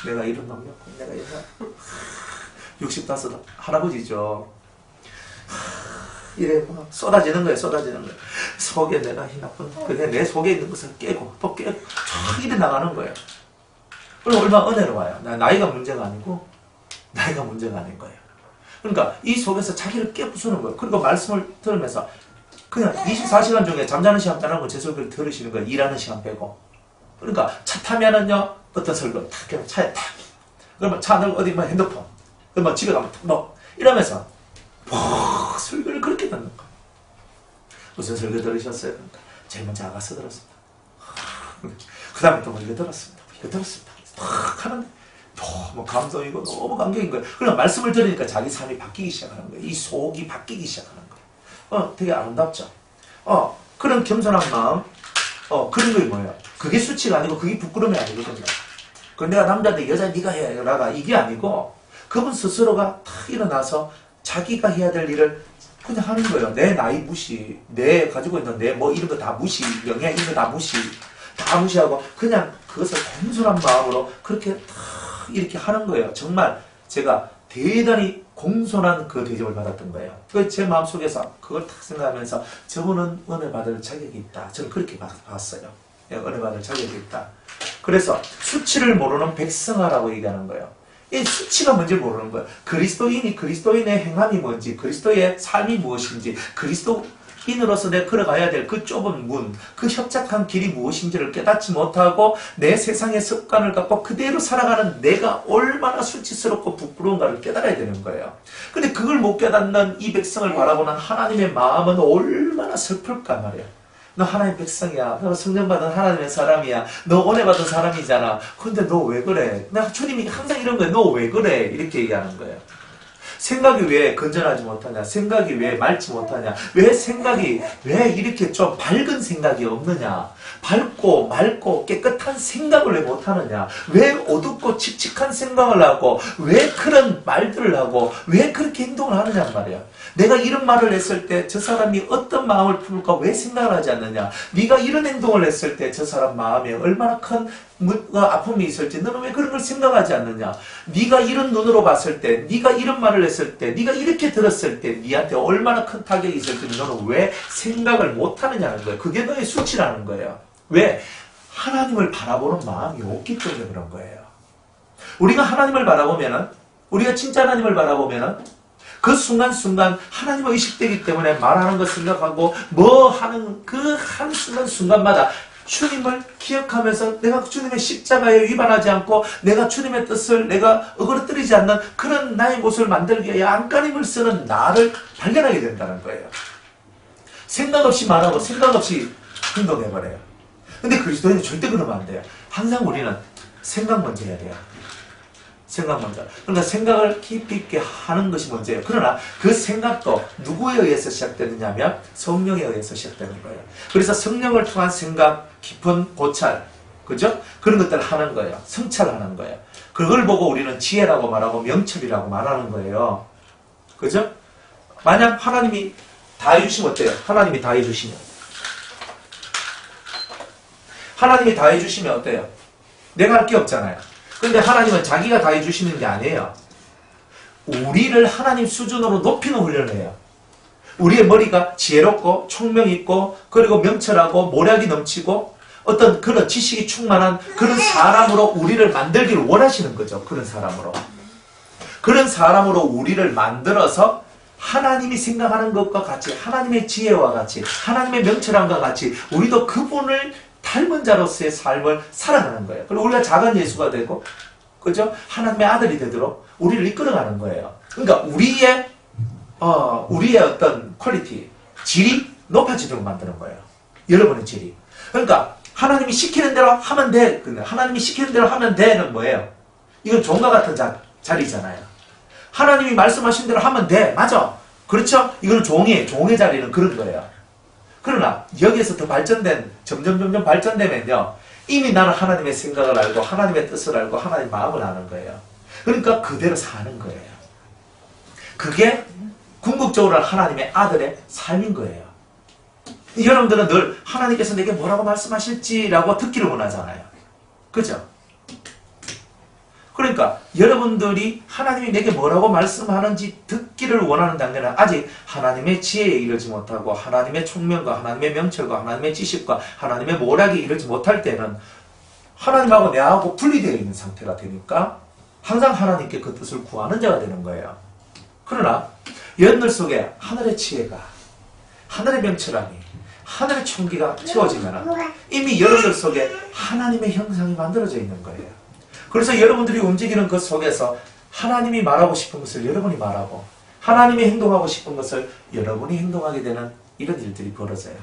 내가 이런 놈이었고, 내가 이런, 65 할아버지죠. 이래, 막 쏟아지는 거예요, 쏟아지는 거예요. 속에 내가 나쁜, 그냥 내 속에 있는 것을 깨고, 또 깨고, 쫙 이래 나가는 거예요. 그럼 얼마나 은혜로워요. 나이가 문제가 아니고, 나이가 문제가 아닌 거예요. 그러니까 이 속에서 자기를 깨부수는 거예요. 그리고 말씀을 들으면서 그냥 24시간 중에 잠자는 시간 빼놓고 제 설교를 들으시는 거예요. 일하는 시간 빼고. 그러니까 차 타면은요, 어떤 설교 탁, 그냥 차에 탁. 그러면 차 안으로 어디 핸드폰. 그러면 집에 가면 탁, 이러면서 설교를 그렇게 듣는 거예요. 무슨 설교 들으셨어요? 그러니까 제일 먼저 아가서 들었습니다. 그 다음에 또 이거 들었습니다. 이거 들었습니다. 탁 하는데 너무 감동이고 너무 감격인 거예요. 그러니까 말씀을 들으니까 자기 삶이 바뀌기 시작하는 거예요. 이 속이 바뀌기 시작하는 거예요. 되게 아름답죠. 그런 겸손한 마음, 그런 게 뭐예요? 그게 수치가 아니고 그게 부끄러움이 아니거든요. 그 내가 남자인데 여자 네가 해라 이게 아니고 그분 스스로가 탁 일어나서 자기가 해야 될 일을 그냥 하는 거예요. 내 나이 무시, 내 가지고 있는 내 뭐 이런 거 다 무시, 명예 이런 거 다 무시, 다 무시하고 그냥 그것을 공손한 마음으로 그렇게 탁 이렇게 하는 거예요. 정말 제가 대단히 공손한 그 대접을 받았던 거예요. 제 마음속에서 그걸 딱 생각하면서 저분은 은혜 받을 자격이 있다. 저는 그렇게 봤어요. 은혜 받을 자격이 있다. 그래서 수치를 모르는 백성아라고 얘기하는 거예요. 이 수치가 뭔지 모르는 거예요. 그리스도인이 그리스도인의 행함이 뭔지, 그리스도의 삶이 무엇인지, 그리스도인으로서 내가 걸어가야 될 그 좁은 문, 그 협착한 길이 무엇인지를 깨닫지 못하고 내 세상의 습관을 갖고 그대로 살아가는 내가 얼마나 수치스럽고 부끄러운가를 깨달아야 되는 거예요. 근데 그걸 못 깨닫는 이 백성을 바라보는 하나님의 마음은 얼마나 슬플까 말이야. 너 하나님의 백성이야. 너 성령받은 하나님의 사람이야. 너 은혜 받은 사람이잖아. 근데 너 왜 그래? 나 주님이 항상 이런 거야. 너 왜 그래? 이렇게 얘기하는 거예요. 생각이 왜 건전하지 못하냐? 생각이 왜 맑지 못하냐? 왜 이렇게 좀 밝은 생각이 없느냐? 밝고 맑고 깨끗한 생각을 왜 못하느냐? 왜 어둡고 칙칙한 생각을 하고 왜 그런 말들을 하고 왜 그렇게 행동을 하느냐 말이야. 내가 이런 말을 했을 때 저 사람이 어떤 마음을 품을까 왜 생각을 하지 않느냐? 네가 이런 행동을 했을 때 저 사람 마음에 얼마나 큰 아픔이 있을지 너는 왜 그런 걸 생각하지 않느냐? 네가 이런 눈으로 봤을 때, 네가 이런 말을 했을 때, 네가 이렇게 들었을 때 네한테 얼마나 큰 타격이 있을지 너는 왜 생각을 못하느냐는 거예요. 그게 너의 수치라는 거예요. 왜? 하나님을 바라보는 마음이 없기 때문에 그런 거예요. 우리가 하나님을 바라보면은, 우리가 진짜 하나님을 바라보면은 그 순간순간 하나님을 의식되기 때문에 말하는 거 생각하고 뭐 하는 그 한순간순간마다 주님을 기억하면서 내가 주님의 십자가에 위반하지 않고 내가 주님의 뜻을 내가 어그러뜨리지 않는 그런 나의 모습을 만들기 위해 안간힘을 쓰는 나를 발견하게 된다는 거예요. 생각 없이 말하고 생각 없이 행동해버려요. 근데 그리스도인은 절대 그러면 안 돼요. 항상 우리는 생각 먼저 해야 돼요. 생각 먼저. 그러니까 생각을 깊이 있게 하는 것이 먼저예요. 그러나 그 생각도 누구에 의해서 시작되느냐면 성령에 의해서 시작되는 거예요. 그래서 성령을 통한 생각, 깊은 고찰, 그죠? 그런 것들을 하는 거예요. 성찰하는 거예요. 그걸 보고 우리는 지혜라고 말하고 명철이라고 말하는 거예요. 그죠? 만약 하나님이 다 해주시면 어때요? 하나님이 다 해주시면. 하나님이 다 해주시면 어때요? 내가 할 게 없잖아요. 근데 하나님은 자기가 다 해주시는 게 아니에요. 우리를 하나님 수준으로 높이는 훈련을 해요. 우리의 머리가 지혜롭고 총명 있고 그리고 명철하고 모략이 넘치고 어떤 그런 지식이 충만한 그런 사람으로 우리를 만들기를 원하시는 거죠. 그런 사람으로. 그런 사람으로 우리를 만들어서 하나님이 생각하는 것과 같이 하나님의 지혜와 같이 하나님의 명철함과 같이 우리도 그분을 닮은 자로서의 삶을 살아가는 거예요. 그리고 우리가 작은 예수가 되고 그죠? 하나님의 아들이 되도록 우리를 이끌어가는 거예요. 그러니까 우리의 어떤 퀄리티, 질이 높아지도록 만드는 거예요. 여러분의 질이. 그러니까 하나님이 시키는 대로 하면 돼. 근데 하나님이 시키는 대로 하면 돼는 뭐예요? 이건 종과 같은 자리잖아요. 하나님이 말씀하신 대로 하면 돼. 맞아. 그렇죠? 이거는 종의 자리는 그런 거예요. 그러나 여기에서 더 점점 발전되면요. 이미 나는 하나님의 생각을 알고 하나님의 뜻을 알고 하나님의 마음을 아는 거예요. 그러니까 그대로 사는 거예요. 그게 궁극적으로 하나님의 아들의 삶인 거예요. 여러분들은 늘 하나님께서 내게 뭐라고 말씀하실지라고 듣기를 원하잖아요. 그죠? 그러니까 여러분들이 하나님이 내게 뭐라고 말씀하는지 듣기를 원하는 단계는 아직 하나님의 지혜에 이르지 못하고 하나님의 총명과 하나님의 명철과 하나님의 지식과 하나님의 모략에 이르지 못할 때는 하나님하고 내하고 분리되어 있는 상태가 되니까 항상 하나님께 그 뜻을 구하는 자가 되는 거예요. 그러나 여러분들 속에 하늘의 지혜가, 하늘의 명철함이, 하늘의 총기가 채워지면 이미 여러분들 속에 하나님의 형상이 만들어져 있는 거예요. 그래서 여러분들이 움직이는 그 속에서 하나님이 말하고 싶은 것을 여러분이 말하고 하나님이 행동하고 싶은 것을 여러분이 행동하게 되는 이런 일들이 벌어져요.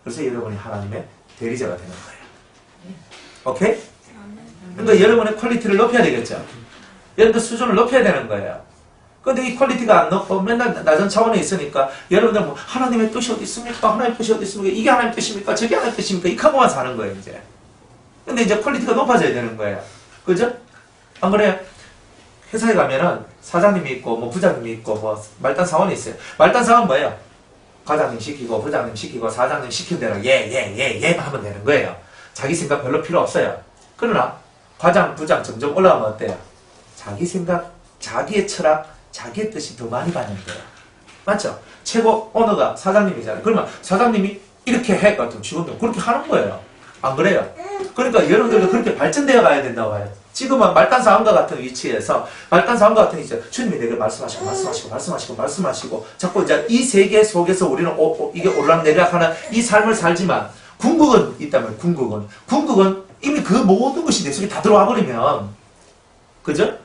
그래서 여러분이 하나님의 대리자가 되는 거예요. 오케이? 그러니까 여러분의 퀄리티를 높여야 되겠죠. 여러분들 수준을 높여야 되는 거예요. 근데 이 퀄리티가 안 높고 맨날 낮은 차원에 있으니까 여러분들 뭐 하나님의 뜻이 어디 있습니까? 하나님의 뜻이 어디 있습니까? 이게 하나님의 뜻입니까? 저게 하나님의 뜻입니까? 이 하고만 사는 거예요, 이제. 근데 이제 퀄리티가 높아져야 되는 거예요. 그죠? 안 그래요? 회사에 가면은 사장님이 있고 뭐 부장님이 있고 뭐 말단 사원이 있어요. 말단 사원 뭐예요? 과장님 시키고 부장님 시키고 사장님 시킨 대로 예 하면 되는 거예요. 자기 생각 별로 필요 없어요. 그러나 과장 부장 점점 올라가면 어때요? 자기 생각, 자기의 철학, 자기의 뜻이 더 많이 반영돼요. 맞죠? 최고 오너가 사장님이잖아요. 그러면 사장님이 이렇게 해 같은 직원들 그렇게 하는 거예요. 안 그래요? 그러니까 여러분들도 그렇게 발전되어 가야 된다고 봐요. 지금은 말단사원과 같은 위치에서 말단사원과 같은 위치에서 주님이 내게 말씀하시고 자꾸 이제 이 세계 속에서 우리는 이게 올락내리락하는 이 삶을 살지만 궁극은 있다면 궁극은 이미 그 모든 것이 내 속에 다 들어와 버리면 그죠?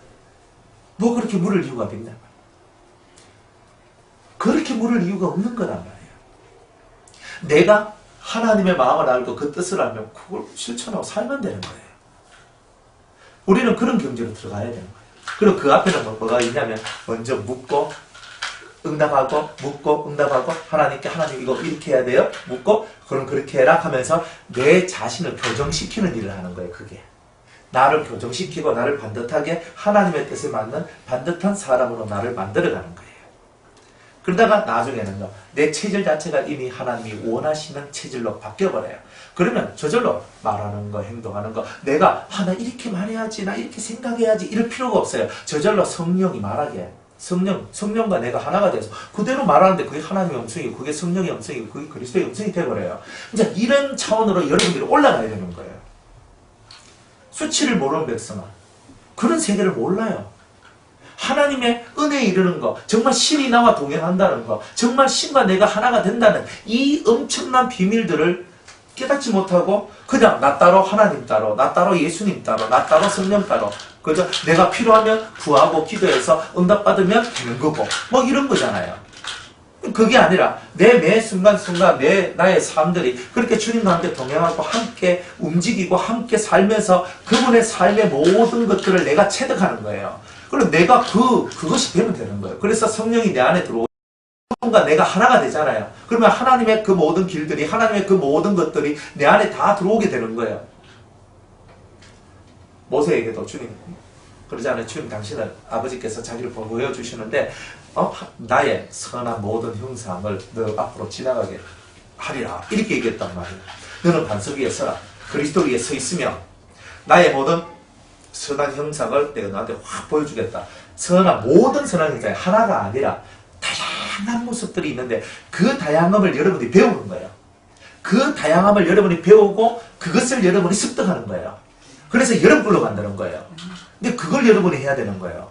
뭐 그렇게 물을 이유가 있나? 그렇게 물을 이유가 없는 거란 말이에요. 내가 하나님의 마음을 알고 그 뜻을 알면 그걸 실천하고 살면 되는 거예요. 우리는 그런 경지로 들어가야 되는 거예요. 그리고 그 앞에는 뭐가 있냐면 먼저 묻고 응답하고 묻고 응답하고 하나님께 하나님 이거 이렇게 해야 돼요? 묻고 그럼 그렇게 해라 하면서 내 자신을 교정시키는 일을 하는 거예요. 그게. 나를 교정시키고 나를 반듯하게 하나님의 뜻에 맞는 반듯한 사람으로 나를 만들어가는 거예요. 그러다가 나중에는요. 내 체질 자체가 이미 하나님이 원하시는 체질로 바뀌어버려요. 그러면 저절로 말하는 거, 행동하는 거 내가 나 이렇게 말해야지, 나 이렇게 생각해야지 이럴 필요가 없어요. 저절로 성령이 말하게 성령과 내가 하나가 돼서 그대로 말하는데 그게 하나님의 음성이고 그게 성령의 음성이고 그게 그리스도의 음성이 되어버려요. 이제 이런 차원으로 여러분들이 올라가야 되는 거예요. 수치를 모르는 백성아 그런 세계를 몰라요. 하나님의 은혜에 이르는 거, 정말 신이 나와 동행한다는 거, 정말 신과 내가 하나가 된다는 이 엄청난 비밀들을 깨닫지 못하고 그냥 나 따로 하나님 따로, 나 따로 예수님 따로, 나 따로 성령 따로 그죠? 내가 필요하면 구하고 기도해서 응답받으면 되는 거고 뭐 이런 거잖아요. 그게 아니라 내 매 순간순간 나의 삶들이 그렇게 주님과 함께 동행하고 함께 움직이고 함께 살면서 그분의 삶의 모든 것들을 내가 체득하는 거예요. 그리고 내가 그것이 되면 되는 거예요. 그래서 성령이 내 안에 들어오고 뭔가 내가 하나가 되잖아요. 그러면 하나님의 그 모든 길들이 하나님의 그 모든 것들이 내 안에 다 들어오게 되는 거예요. 모세에게도 주님 그러잖아요. 주님 당신은 아버지께서 자기를 보여주시는데 나의 선한 모든 형상을 너 앞으로 지나가게 하리라 이렇게 얘기했단 말이에요. 너는 반석 위에 서라. 그리스도 위에 서 있으며 나의 모든 선한 형상을 내가 너한테 확 보여주겠다. 모든 선한 형상이 하나가 아니라 다양한 모습들이 있는데 그 다양함을 여러분이 배우는 거예요. 그 다양함을 여러분이 배우고 그것을 여러분이 습득하는 거예요. 그래서 여러분 걸로 만드는 거예요. 근데 그걸 여러분이 해야 되는 거예요.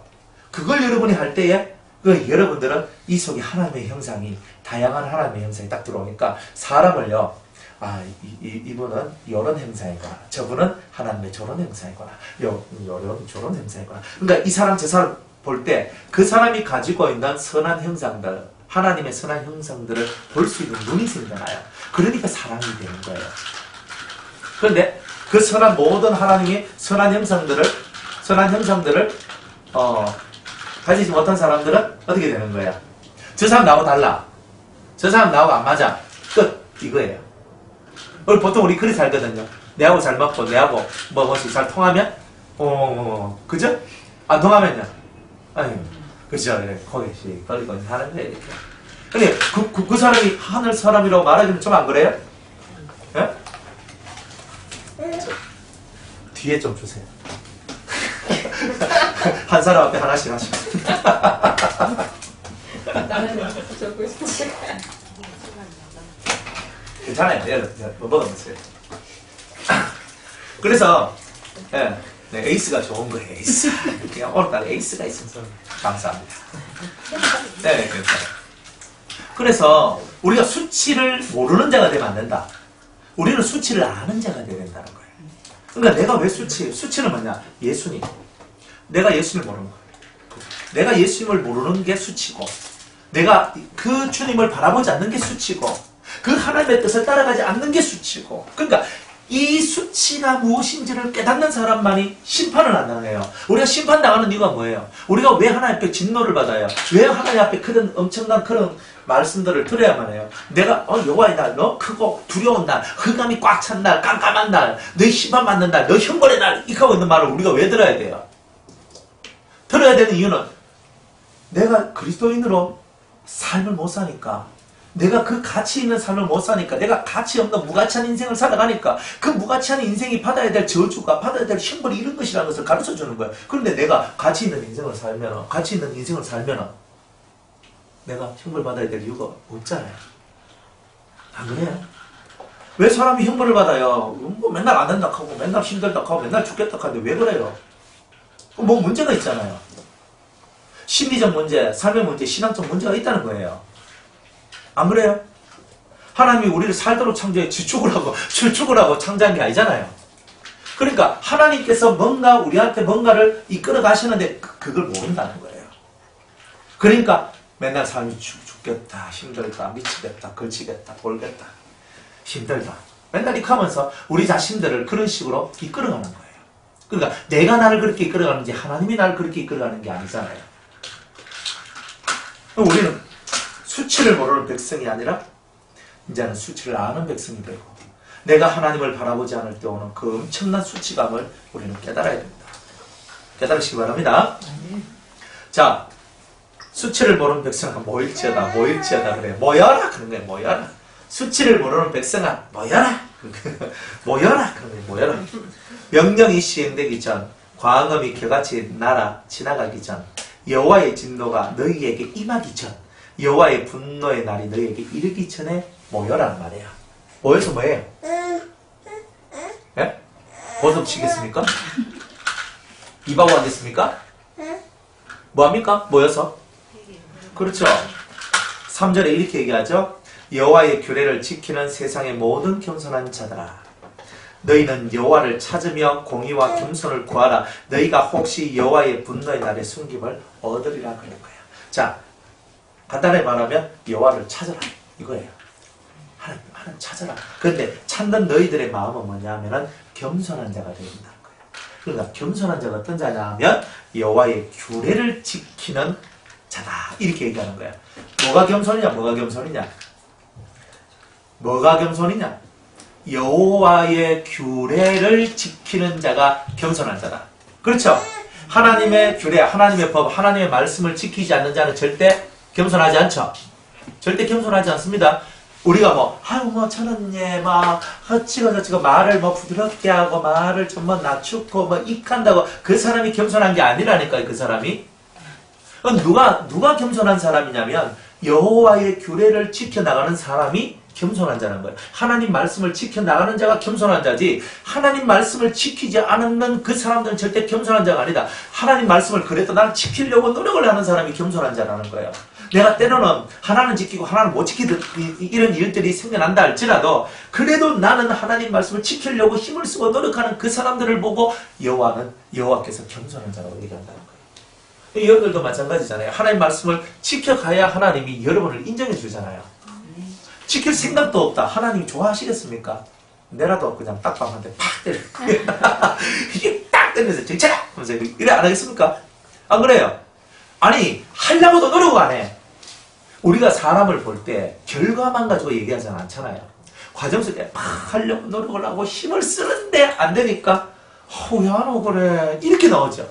그걸 여러분이 할 때에 그 여러분들은 이 속에 하나님의 형상이, 다양한 하나님의 형상이 딱 들어오니까 사람을요, 아, 이분은 요런 형상이구나, 저분은 하나님의 저런 형상이구나, 요런 저런 형상이구나. 그러니까 이 사람 저 사람 볼 때 그 사람이 가지고 있는 선한 형상들, 하나님의 선한 형상들을 볼 수 있는 눈이 생겨나요. 그러니까 사랑이 되는 거예요. 그런데 그 선한 모든 하나님의 선한 형상들을 가지지 못한 사람들은 어떻게 되는 거예요? 저 사람 나하고 달라. 저 사람 나하고 안 맞아. 끝. 이거예요. 보통 우리 그리 살거든요. 내하고 잘 맞고, 내하고 뭐지 잘 통하면, 그죠? 안 통하면요. 아유, 그죠? 거기씩 걸리고 하는 거예요, 이렇게. 근데 그 사람이 하늘 사람이라고 말하기는 좀 안 그래요? 예? 뒤에 좀 주세요. 한 사람 앞에 하나씩 하시고. 나는 적고 싶지. 괜찮아요. 뭐 먹어보세요. 그래서 네, 에이스가 좋은 거예요. 에이스. 그냥 오늘따라 에이스가 있어서 감사합니다. 네, 괜찮아요. 그래서 우리가 수치를 모르는 자가 되면 안 된다. 우리는 수치를 아는 자가 되어야 된다는 거예요. 그러니까 내가 왜 수치는 뭐냐? 예수님. 내가 예수님을 모르는 거예요. 내가 예수님을 모르는 게 수치고, 내가 그 주님을 바라보지 않는 게 수치고, 그 하나님의 뜻을 따라가지 않는 게 수치고, 그러니까 이 수치가 무엇인지를 깨닫는 사람만이 심판을 안 당해요. 우리가 심판당하는 이유가 뭐예요? 우리가 왜 하나님 앞에 진노를 받아요? 왜 하나님 앞에 그런 엄청난 그런 말씀들을 들어야만 해요? 내가 여호와의 날, 너 크고 두려운 날, 흑암이 꽉 찬 날, 깜깜한 날, 너희 심판받는 날, 너 형벌의 날, 이렇게 하고 있는 말을 우리가 왜 들어야 돼요? 들어야 되는 이유는 내가 그리스도인으로 삶을 못 사니까, 내가 그 가치 있는 삶을 못 사니까, 내가 가치 없는 무가치한 인생을 살아가니까 그 무가치한 인생이 받아야 될 저주가, 받아야 될 형벌이 이런 것이라는 것을 가르쳐 주는 거예요. 그런데 내가 가치 있는 인생을 살면 내가 형벌 받아야 될 이유가 없잖아요. 안 그래요? 왜 사람이 형벌을 받아요? 뭐 맨날 안 된다 하고, 맨날 힘들다 하고, 맨날 죽겠다 하는데 왜 그래요? 뭐 문제가 있잖아요. 심리적 문제, 삶의 문제, 신앙적 문제가 있다는 거예요. 안 그래요? 하나님이 우리를 살도록 창조해 주축을 하고 창조한 게 아니잖아요. 그러니까 하나님께서 뭔가 우리한테 뭔가를 이끌어 가시는데 그걸 모른다는 거예요. 그러니까 맨날 삶이 죽겠다, 힘들다, 미치겠다, 걸치겠다, 골겠다, 힘들다. 맨날 이렇게 하면서 우리 자신들을 그런 식으로 이끌어가는 거예요. 그러니까 내가 나를 그렇게 이끌어가는지 하나님이 나를 그렇게 이끌어가는 게 아니잖아요. 우리는 수치를 모르는 백성이 아니라 이제는 수치를 아는 백성이 되고, 내가 하나님을 바라보지 않을 때 오는 그 엄청난 수치감을 우리는 깨달아야 됩니다. 깨달으시기 바랍니다. 자, 수치를 모르는 백성아 모일지어다 그래. 모여라 그런 거예요. 모여라. 수치를 모르는 백성아 모여라. 모여라 그런 거예요. 모여라. 명령이 시행되기 전, 광음이 겨같이 날아 지나가기 전, 여호와의 진노가 너희에게 임하기 전, 여호와의 분노의 날이 너희에게 이르기 전에 모여라는 말이에요. 모여서 뭐예요? 예? 보석 치겠습니까? 입하고 앉겠습니까? 뭐합니까? 모여서? 그렇죠. 3절에 이렇게 얘기하죠. 여호와의 규례를 지키는 세상의 모든 겸손한 자들아, 너희는 여호와를 찾으며 공의와 겸손을 구하라. 너희가 혹시 여호와의 분노의 날에 숨김을 얻으리라 그런 거예요. 자, 간단하게 말하면 여호와를 찾아라 이거예요. 하나님 찾아라. 그런데 찾는 너희들의 마음은 뭐냐면은 겸손한 자가 되어 있다는 거예요. 그러니까 겸손한 자가 어떤 자냐면 여호와의 규례를 지키는 자다 이렇게 얘기하는 거예요. 뭐가 겸손이냐? 여호와의 규례를 지키는 자가 겸손한 자다. 그렇죠? 하나님의 규례, 하나님의 법, 하나님의 말씀을 지키지 않는 자는 절대 겸손하지 않죠? 절대 겸손하지 않습니다. 우리가 저는 저치고 말을 부드럽게 하고 말을 좀 낮추고 익한다고 그 사람이 겸손한 게 아니라니까요, 그 사람이. 누가 겸손한 사람이냐면 여호와의 규례를 지켜나가는 사람이 겸손한 자는 거예요. 하나님 말씀을 지켜나가는 자가 겸손한 자지, 하나님 말씀을 지키지 않는 그 사람들은 절대 겸손한 자가 아니다. 하나님 말씀을 그래도 나는 지키려고 노력을 하는 사람이 겸손한 자라는 거예요. 내가 때로는 하나는 지키고 하나는 못 지키듯 이런 일들이 생겨난다 할지라도 그래도 나는 하나님 말씀을 지키려고 힘을 쓰고 노력하는 그 사람들을 보고 여호와께서 겸손한 자라고 얘기한다는 거예요. 여러분들도 마찬가지잖아요. 하나님 말씀을 지켜가야 하나님이 여러분을 인정해 주잖아요. 지킬 생각도 없다. 하나님이 좋아하시겠습니까? 내라도 그냥 딱밤한테 팍 때려. 이게 딱 때리면서 정체라! 하면서 이래 안 하겠습니까? 안 그래요? 아니, 하려고도 노력을 안 해. 우리가 사람을 볼 때 결과만 가지고 얘기하지 않잖아요. 과정 속에 막 하려고 노력을 하고 힘을 쓰는데 안 되니까 왜 안 하고 그래? 이렇게 나오죠.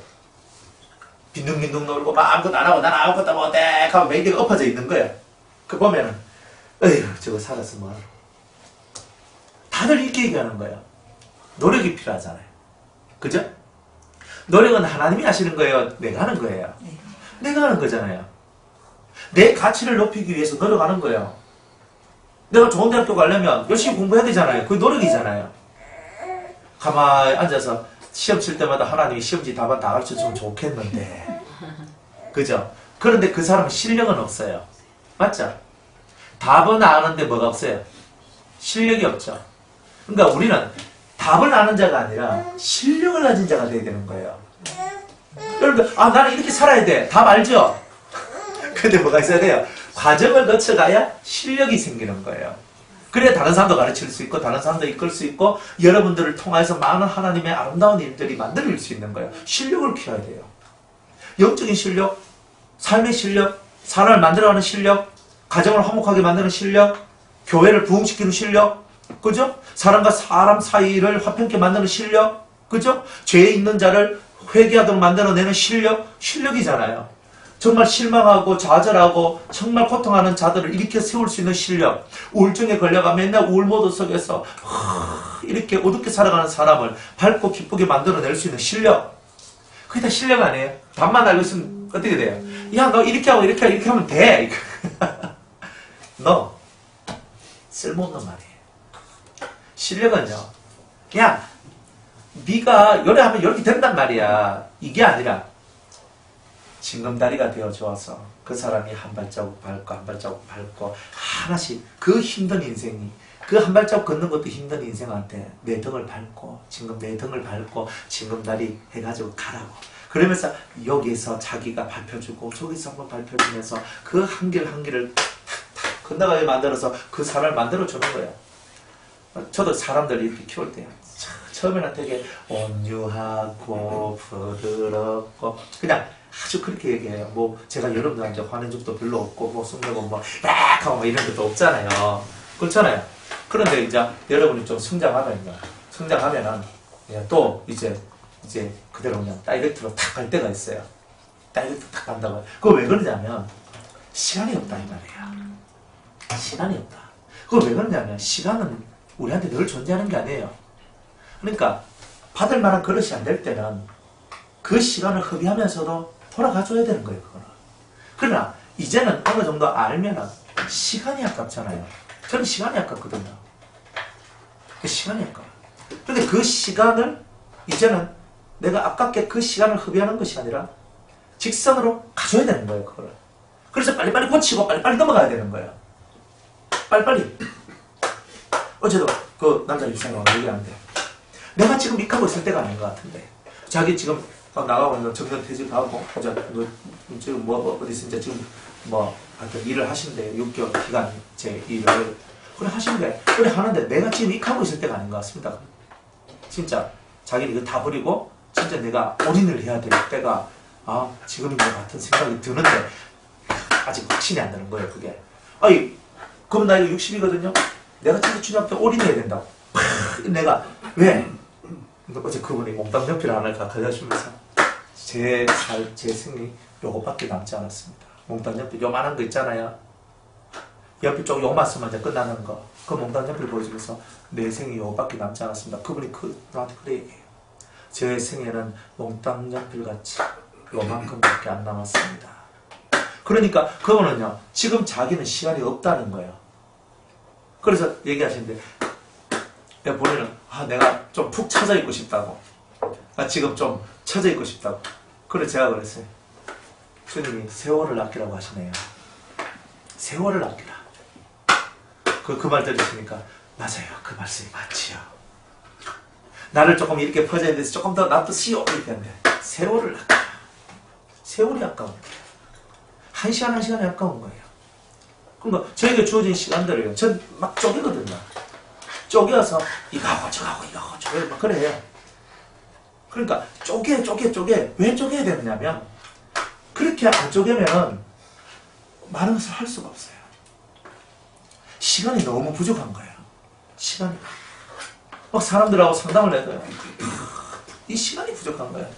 빈둥빈둥 놀고 막 아무것도 안 하고 난 아무것도 못해 하고 맹기가 엎어져 있는 거예요. 그 보면은 에휴 저거 살았으면 뭐하러. 다들 이렇게 얘기하는 거예요. 노력이 필요하잖아요. 그죠? 노력은 하나님이 하시는 거예요? 내가 하는 거예요? 내가 하는 거잖아요. 내 가치를 높이기 위해서 노력하는 거예요. 내가 좋은 대학교 가려면 열심히 공부해야 되잖아요. 그게 노력이잖아요. 가만히 앉아서 시험 칠 때마다 하나님이 시험지 답안 다 가르쳐주면 좋겠는데. 그죠? 그런데 그 사람은 실력은 없어요. 맞죠? 답은 아는데 뭐가 없어요? 실력이 없죠. 그러니까 우리는 답을 아는 자가 아니라 실력을 가진 자가 돼야 되는 거예요. 여러분들, 나는 이렇게 살아야 돼. 답 알죠? 근데 뭐가 있어야 돼요? 과정을 거쳐가야 실력이 생기는 거예요. 그래야 다른 사람도 가르칠 수 있고 다른 사람도 이끌 수 있고 여러분들을 통해서 많은 하나님의 아름다운 일들이 만들어질 수 있는 거예요. 실력을 키워야 돼요. 영적인 실력, 삶의 실력, 사람을 만들어가는 실력, 가정을 화목하게 만드는 실력, 교회를 부흥시키는 실력, 그죠? 사람과 사람 사이를 화평케 만드는 실력, 그죠? 죄에 있는 자를 회개하도록 만들어내는 실력이잖아요. 정말 실망하고 좌절하고 정말 고통하는 자들을 일으켜 세울 수 있는 실력, 우울증에 걸려가 맨날 우울모드 속에서 이렇게 어둡게 살아가는 사람을 밝고 기쁘게 만들어낼 수 있는 실력, 그게 다 실력 아니에요? 답만 알고 있으면 어떻게 돼요? 야, 너 이렇게 하고 이렇게 하면 돼. 너 쓸모없는 말이에요. 실력은요, 야, 네가 요래하면 이렇게 된단 말이야. 이게 아니라 징검다리가 되어 주어서 그 사람이 한 발자국 밟고 한 발자국 밟고 하나씩 그 힘든 인생이, 그 한 발자국 걷는 것도 힘든 인생한테 내 등을 밟고 내 등을 밟고 징검다리 해가지고 가라고. 그러면서 여기에서 자기가 밟혀주고 저기서 한번 밟혀주면서 그 한 길 한 길을 탁탁 건너가게 만들어서 그 사람을 만들어주는 거예요. 저도 사람들 이렇게 키울 때요, 처음에는 되게 온유하고 부드럽고 그냥 아주 그렇게 얘기해요. 뭐 제가 여러분들한테 화낸 적도 별로 없고 뭐 숨내고 뭐 하고 뭐 이런 것도 없잖아요. 그렇잖아요. 그런데 이제 여러분이 좀 성장하면은 또 이제 그대로 그냥 다이렉트로 탁 갈 때가 있어요. 다이렉트 탁 간다고. 그거 왜 그러냐면 시간이 없다 이 말이에요. 시간이 없다. 그거 왜 그러냐면 시간은 우리한테 늘 존재하는 게 아니에요. 그러니까 받을 만한 그릇이 안 될 때는 그 시간을 허비하면서도 돌아가줘야 되는 거예요. 그거는. 그러나 이제는 어느 정도 알면은 시간이 아깝잖아요. 저는 시간이 아깝거든요. 시간이 아까워요. 그런데 그 시간을 이제는 내가 아깝게 그 시간을 허비하는 것이 아니라 직선으로 가져야 되는 거예요. 그거를. 그래서 빨리빨리 고치고 빨리빨리 넘어가야 되는 거예요. 빨리빨리. 어제도 그 남자 입사가 얘기하는데 내가 지금 익하고 있을 때가 아닌 것 같은데 자기 지금 나가고 있는 정년퇴직하고 이제 지금 뭐 어디서 이제 지금 뭐 하여튼 일을 하시는데 6개월 기간 제 일을 그래 하시는데 그래 하는데 내가 지금 익하고 있을 때가 아닌 것 같습니다. 진짜 자기는 이거 다 버리고 진짜 내가 올인을 해야 될 때가 지금인 것 같은 생각이 드는데 아직 확신이 안 드는 거예요. 그게 그럼 나 이거 60이거든요. 내가 진짜 주님 앞에 올인해야 된다고. 내가 왜? 어제 그분이 몽땅 연필 하나를 가져다 주면서 제 생이 요것밖에 남지 않았습니다. 몽땅 연필 요만한 거 있잖아요. 연필 쪽 요만 쓰면 이제 끝나는 거. 그 몽땅 연필 보여주면서 내 생이 요것밖에 남지 않았습니다. 그분이 나한테 그래 얘기해요. 제 생에는 몽땅 연필같이 요만큼밖에 안 남았습니다. 그러니까 그거는요, 지금 자기는 시간이 없다는 거예요. 그래서 얘기하시는데, 본인은, 내가 좀 푹 처져 있고 싶다고. 지금 좀 처져 있고 싶다고. 그래서 제가 그랬어요. 주님이 세월을 아끼라고 하시네요. 세월을 아끼라. 그 말 들으시니까, 맞아요. 그 말씀이 맞지요. 나를 조금 이렇게 퍼져 있는데 조금 더 놔두시오. 이렇게 하는데, 세월을 아끼라. 세월이 아까운 거예요. 한 시간 한 시간이 아까운 거예요. 그러니까 저에게 주어진 시간들을요. 전 막 쪼개거든요. 쪼개서 이거 하고 저거 하고 이거 하고 저거 막 그래 해요. 그러니까 쪼개. 왜 쪼개야 되느냐면 그렇게 안 쪼개면 많은 것을 할 수가 없어요. 시간이 너무 부족한 거예요. 시간이. 막 사람들하고 상담을 해도요. 이 시간이 부족한 거예요.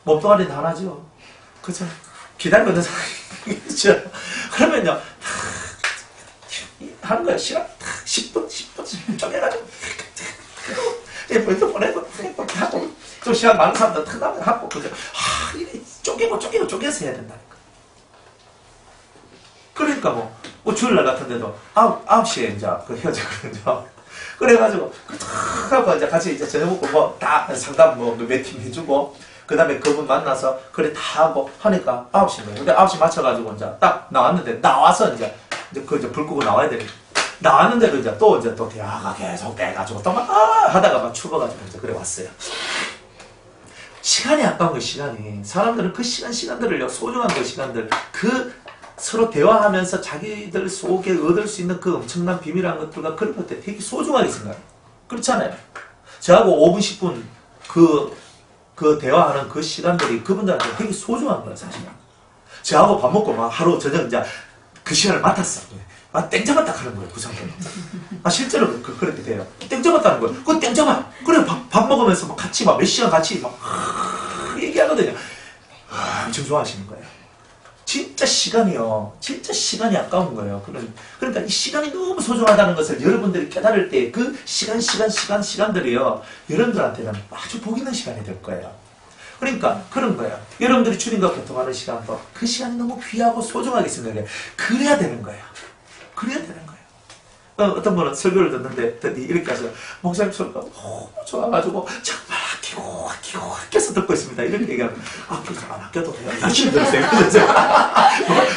몸뚱아리는 하나죠. 그죠? 기다리고 있는 사람이 있죠. 그러면요. 하는 거예요. 시간 10분 쪼개가지고 먼저 보내고 이렇게 하고 좀 시간 많은 사람들 특하면 하고 그죠? 이래 쪼개서 해야 된다니까. 그러니까 뭐 주일날 같은데도 9시에 이제 그 헤어지거든요. 그래가지고 탁 하고 이제 같이 이제 저녁 먹고 다 상담 몇 팀 해주고 그 다음에 그분 만나서 그래 다 하고 하니까 9시인 거예요. 근데 9시 맞춰가지고 이제 딱 나왔는데 나와서 이제 불 끄고 나와야 되니까 나왔는데도 이제 또 대화가 계속 돼가지고 또 막 하다가 막 추워가지고 이제 그래 왔어요. 시간이 아까운 거예요. 시간이. 사람들은 그 시간들을요. 소중한 그 시간들 서로 대화하면서 자기들 속에 얻을 수 있는 그 엄청난 비밀한 것들과 그런 것들 되게 소중하게 생각해요. 그렇잖아요. 저하고 5분 10분 그 대화하는 그 시간들이 그분들한테 되게 소중한 거예요. 사실은. 저하고 밥 먹고 막 하루 저녁 이제 그 시간을 맡았어. 땡잡았다 하는 거예요. 그 사람들은. 실제로 그렇게 돼요. 땡잡았다는 거예요. 그 땡잡아. 그래 밥 먹으면서 막 같이 몇 시간 같이 막 얘기하거든요. 엄청 좋아하시는 거예요. 진짜 시간이 아까운 거예요. 그러니까 이 시간이 너무 소중하다는 것을 여러분들이 깨달을 때 그 시간들이요. 여러분들한테는 아주 복 있는 시간이 될 거예요. 그러니까 그런 거예요. 여러분들이 주님과 교통하는 시간도 그 시간이 너무 귀하고 소중하게 생각해요. 그래야 되는 거예요. 어떤 분은 설교를 듣는데 이렇게 하셔요. 목사님 설교가 너무 좋아가지고 정말 아껴서 듣고 있습니다. 이렇게 얘기하면 아껴도 돼요. 열심히 들으세요.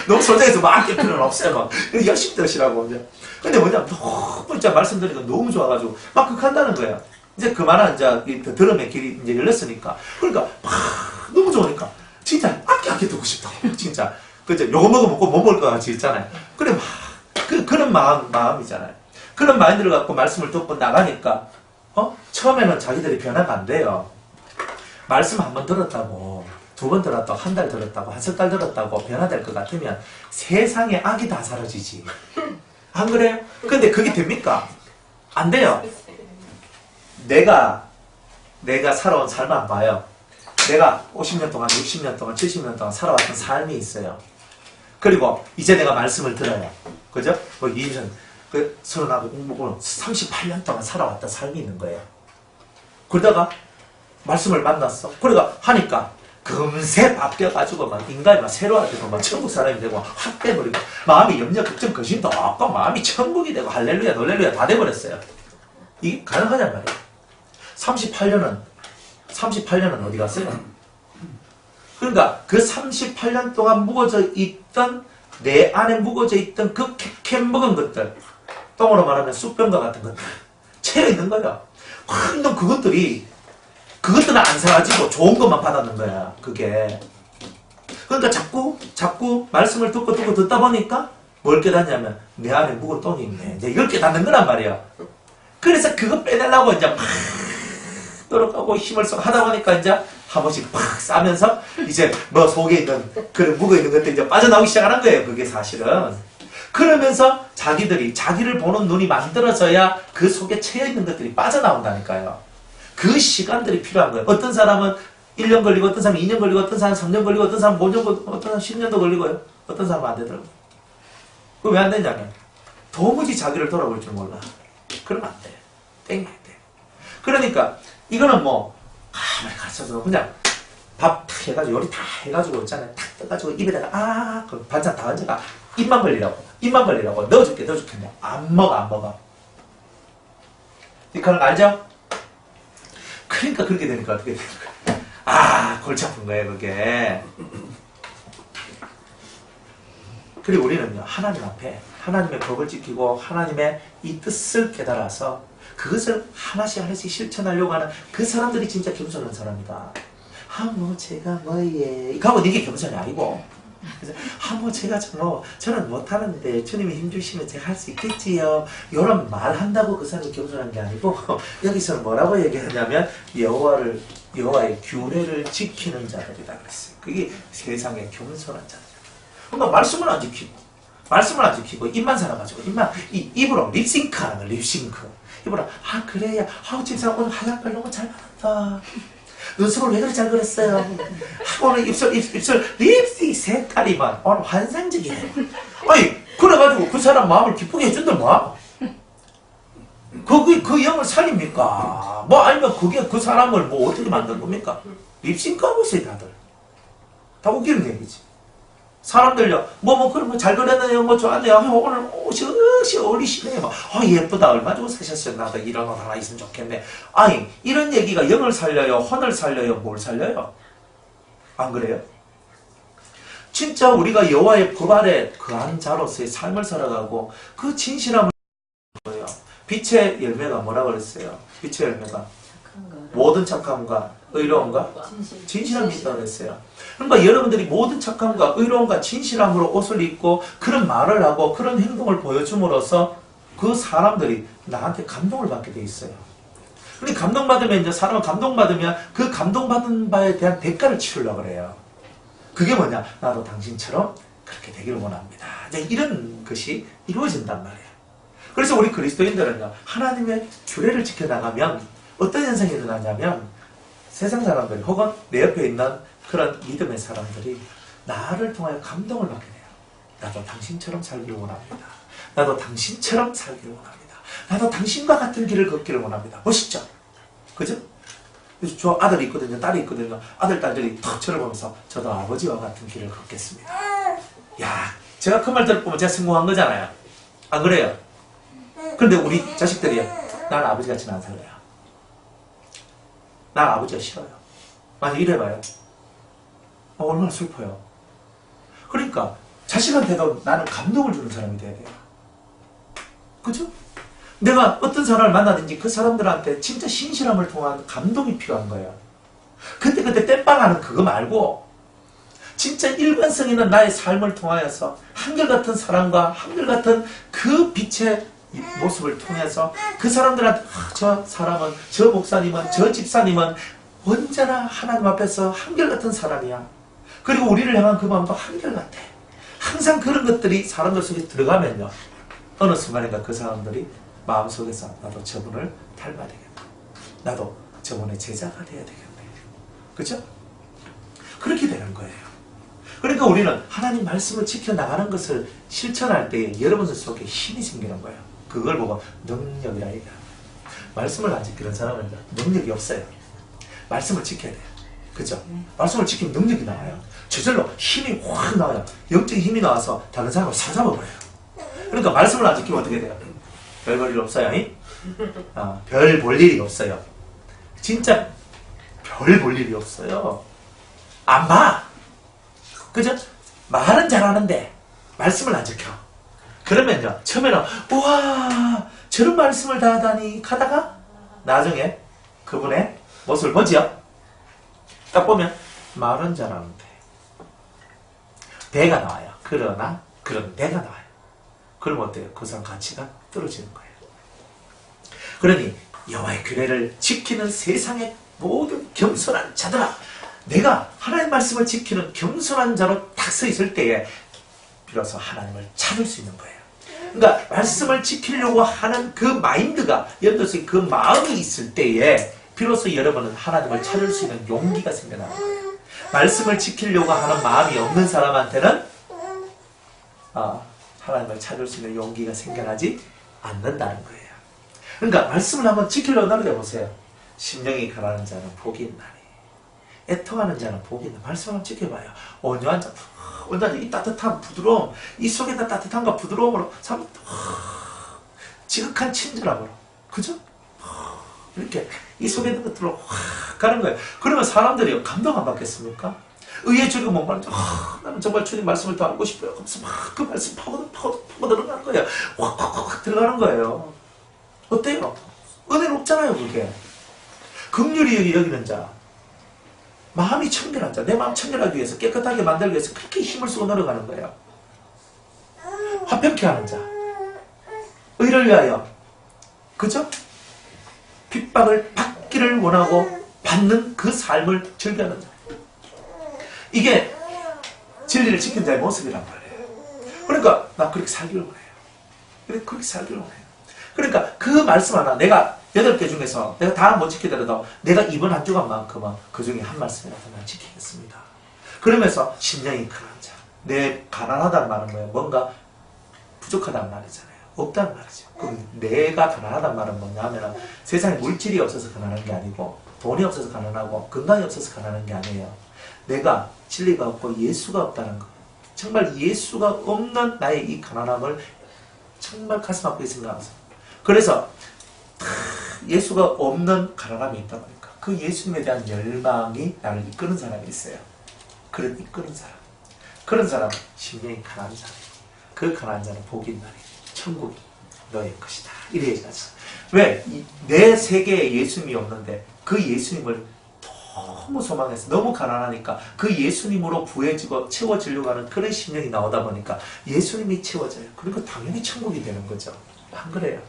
너무 솔직해서 막 아낄 필요는 없어요. 막 열심히 들으시라고. 근데 뭐냐면 너무 진짜 말씀드리니까 너무 좋아가지고 막 한다는 거예요. 이제 그만한 이제 들음의 길이 이제 열렸으니까. 그러니까 너무 좋으니까 진짜 아껴 듣고 싶다고. 진짜 그죠? 요거 먹으면 꼭 못 먹을 것 같이 있잖아요. 그래 막 그런 마음이잖아요. 그런 마인드를 갖고 말씀을 듣고 나가니까 처음에는 자기들이 변화가 안 돼요. 말씀 한 번 들었다고 2번 들었다고 1달 들었다고 1달 들었다고 변화될 것 같으면 세상에 악이 다 사라지지. 안 그래요? 근데 그게 됩니까? 안 돼요. 내가 살아온 삶을 안 봐요. 내가 50년 동안 60년 동안 70년 동안 살아왔던 삶이 있어요. 그리고 이제 내가 말씀을 들어요. 그죠? 20년, 38년 동안 살아왔던 삶이 있는 거예요. 그러다가 말씀을 만났어. 그러니까 하니까 금세 바뀌어가지고 막 인간이 막 새로워지고 막 천국 사람이 되고 확 빼버리고 마음이 염려, 걱정, 근심도 없고 마음이 천국이 되고 할렐루야, 놀렐루야 다 돼버렸어요. 이게 가능하냔 말이에요. 38년은 어디 갔어요? 그러니까 그 38년 동안 묵어져 있던 내 안에 묵어져 있던 그 캔먹은 것들, 똥으로 말하면 쑥병과 같은 것들 채여 있는 거야. 근데 그것들은 안 사라지고 좋은 것만 받았는 거야. 그게. 그러니까 자꾸 말씀을 듣고 듣다 보니까 뭘 깨닫냐면 내 안에 묵은 똥이 있네. 이제 이걸 깨닫는 거란 말이야. 그래서 그거 빼내려고 이제 막 노력하고 힘을 써 하다 보니까 이제 한 번씩 팍 싸면서 이제 뭐 속에 있는 그 묵어 있는 것들이 이제 빠져나오기 시작하는 거예요. 그게 사실은. 그러면서 자기를 보는 눈이 만들어져야 그 속에 채여 있는 것들이 빠져나온다니까요. 그 시간들이 필요한 거예요. 어떤 사람은 1년 걸리고, 어떤 사람은 2년 걸리고, 어떤 사람은 3년 걸리고, 어떤 사람은 5년 걸리고, 어떤 사람은 10년도 걸리고요. 어떤 사람은 안 되더라고요. 그거 왜 안 되냐면 도무지 자기를 돌아볼 줄 몰라. 그러면 안 돼. 땡겨야 돼. 그러니까 이거는 뭐 아무리 가르쳐도 그냥 밥 탁 해가지고 요리 다 해가지고 있잖아요. 탁 떠가지고 입에다가 그 반찬 다 얹어가 입만 벌리라고 넣어줄게 안 먹어. 뒷가는 거 알죠? 그러니까 그렇게 되니까 어떻게 되는 거야? 아, 골치 아픈 거예요, 그게. 그리고 우리는요, 하나님 앞에 하나님의 법을 지키고 하나님의 이 뜻을 깨달아서 그것을 하나씩 하나씩 실천하려고 하는 그 사람들이 진짜 겸손한 사람이다. 뭐 제가 뭐예. 그하고 이게 겸손이 아니고. 그래서 뭐 제가 저는 못하는데 주님이 힘주시면 제가 할 수 있겠지요. 이런 말한다고 그 사람이 겸손한 게 아니고 여기서는 뭐라고 얘기하냐면 여호와의 규례를 지키는 자들이다 그랬어요. 그게 세상의 겸손한 자들. 그러니까 말씀을 안 지키고 입만 살아가지고 입으로 립싱크하는 거. 립싱크. 입으로 그래야 집사람 오늘 하얀 너무 잘 받았다. 눈썹을 왜 그렇게 잘 그렸어요? 오늘 입술 립스틱 색깔이만 오늘 환상적이네. 아니 그래가지고 그 사람 마음을 기쁘게 해준다 뭐? 그 영을 살립니까? 뭐 아니면 그게 그 사람을 뭐 어떻게 만든 겁니까? 립싱크하고 있어요 다들. 다 웃기는 얘기지. 사람들요, 그럼 잘 그렸네요, 좋았네요. 오늘 옷이 어울리시네요. 예쁘다. 얼마 주고 사셨어요? 나도 이런 옷 하나 있으면 좋겠네. 아니, 이런 얘기가 영을 살려요? 혼을 살려요? 뭘 살려요? 안 그래요? 진짜 우리가 여호와의 법 아래 그한 자로서의 삶을 살아가고 그 진실함을 거예요. 빛의 열매가 뭐라고 그랬어요? 빛의 열매가 모든 착함과 의로움과 진실함이 있다고 그랬어요. 그러니까 여러분들이 모든 착함과 의로움과 진실함으로 옷을 입고 그런 말을 하고 그런 행동을 보여줌으로써 그 사람들이 나한테 감동을 받게 돼 있어요. 근데 감동받으면 이제 사람은 감동받으면 그 감동받은 바에 대한 대가를 치르려고 그래요. 그게 뭐냐? 나도 당신처럼 그렇게 되기를 원합니다. 이제 이런 것이 이루어진단 말이에요. 그래서 우리 그리스도인들은요, 하나님의 규례를 지켜나가면 어떤 현상이 일어나냐면 세상 사람들 혹은 내 옆에 있는 그런 믿음의 사람들이 나를 통하여 감동을 받게 돼요. 나도 당신처럼 살기를 원합니다. 나도 당신처럼 살기를 원합니다. 나도 당신과 같은 길을 걷기를 원합니다. 멋있죠? 그죠? 저 아들이 있거든요. 딸이 있거든요. 아들, 딸들이 턱 저를 보면서 저도 아버지와 같은 길을 걷겠습니다. 야, 제가 그 말 들어보면 제가 성공한 거잖아요. 안 그래요? 그런데 우리 자식들이요. 난 아버지 같이는 안 살래요. 난 아버지가 싫어요. 아니 이래봐요. 얼마나 슬퍼요. 그러니까 자식한테도 나는 감동을 주는 사람이 돼야 돼요. 그죠? 내가 어떤 사람을 만나든지 그 사람들한테 진짜 신실함을 통한 감동이 필요한 거예요. 그때 땜빵하는 그거 말고 진짜 일관성 있는 나의 삶을 통하여서 한결같은 사랑과 한결같은 그 빛의 모습을 통해서 그 사람들한테 저 사람은, 저 목사님은, 저 집사님은 언제나 하나님 앞에서 한결같은 사람이야. 그리고 우리를 향한 그 마음도 한결같아. 항상 그런 것들이 사람들 속에 들어가면요, 어느 순간인가 그 사람들이 마음속에서 나도 저분을 닮아야 되겠다. 나도 저분의 제자가 돼야 되겠네. 그렇죠? 그렇게 되는 거예요. 그러니까 우리는 하나님 말씀을 지켜나가는 것을 실천할 때 여러분들 속에 힘이 생기는 거예요. 그걸 보고 능력이라 얘기합니다. 말씀을 안 지키는 사람은 능력이 없어요. 말씀을 지켜야 돼요. 그죠? 말씀을 지키면 능력이 나와요. 저절로 힘이 확 나와요. 영적인 힘이 나와서 다른 사람을 사잡아버려요. 그러니까 말씀을 안 지키면 어떻게 돼요? 별 볼 일 없어요. 별 볼 일이 없어요. 진짜 별 볼 일이 없어요. 안 봐. 그죠? 말은 잘하는데 말씀을 안 지켜. 그러면요, 처음에는 우와 저런 말씀을 다 하다니 하다가 나중에 그분의 모습을 보지요. 딱 보면 말은 잘하는데 대가 나와요. 그러나 그런 대가 나와요. 그러면 어때요? 그 사람 가치가 떨어지는 거예요. 그러니 여호와의 규례를 지키는 세상의 모든 겸손한 자들아, 내가 하나님의 말씀을 지키는 겸손한 자로 딱 서 있을 때에 비로소 하나님을 찾을 수 있는 거예요. 그러니까 말씀을 지키려고 하는 그 마인드가, 여러분의 그 마음이 있을 때에 비로소 여러분은 하나님을 찾을 수 있는 용기가 생겨나는 거예요. 말씀을 지키려고 하는 마음이 없는 사람한테는 하나님을 찾을 수 있는 용기가 생겨나지 않는다는 거예요. 그러니까 말씀을 한번 지키려고 노력해보세요. 심령이 가라는 자는 복이 있나니 애통하는 자는 복이 있나. 말씀을 한번 지켜봐요. 온유한 자, 이 따뜻한 부드러움, 이 속에다 따뜻함과 부드러움으로 참 지극한 친절함으로, 그죠? 이렇게 이 속에 있는 것들로 확 가는 거예요. 그러면 사람들이 감동 안 받겠습니까? 의에 줄이고 못 말하죠. 나는 정말 주님 말씀을 더 알고 싶어요. 그래서 막 그 말씀 파고 들어가는 거예요. 확 들어가는 거예요. 어때요? 은혜는 없잖아요, 그게. 긍휼히 여기는 자, 마음이 청결한 자, 내 마음 청결하기 위해서, 깨끗하게 만들기 위해서 그렇게 힘을 쓰고 노력하는 거예요. 화평케 하는 자, 의를 위하여, 그죠? 핍박을 받기를 원하고 받는 그 삶을 즐겨하는 자. 이게 진리를 지킨 자의 모습이란 말이에요. 그러니까 나 그렇게 살기를 원해요. 그렇게 살기를 원해요. 그러니까 그 말씀 하나, 내가 8개 중에서 내가 다 못 지키더라도 내가 이번 한 주간만큼은 그 중에 한 말씀이라도 난 지키겠습니다. 그러면서 심령이 강한 자. 내 가난하다는 말은 뭐예요? 뭔가 부족하다는 말이잖아요. 없다는 말이죠. 그럼 내가 가난하다는 말은 뭐냐면 세상에 물질이 없어서 가난한 게 아니고 돈이 없어서 가난하고 건강이 없어서 가난한 게 아니에요. 내가 진리가 없고 예수가 없다는 거. 정말 예수가 없는 나의 이 가난함을 정말 가슴 아프게 생각하면서. 그래서 예수가 없는 가난함이 있다 보니까 그 예수님에 대한 열망이 나를 이끄는 사람이 있어요. 그런 이끄는 사람. 그런 사람은 심령이 가난한 사람. 그 가난한 자는 복이 있나니 천국이 너의 것이다. 이래 얘기하죠. 왜? 내 세계에 예수님이 없는데 그 예수님을 너무 소망해서 너무 가난하니까 그 예수님으로 부해지고 채워지려고 하는 그런 심령이 나오다 보니까 예수님이 채워져요. 그러니까 당연히 천국이 되는 거죠. 안 그래요?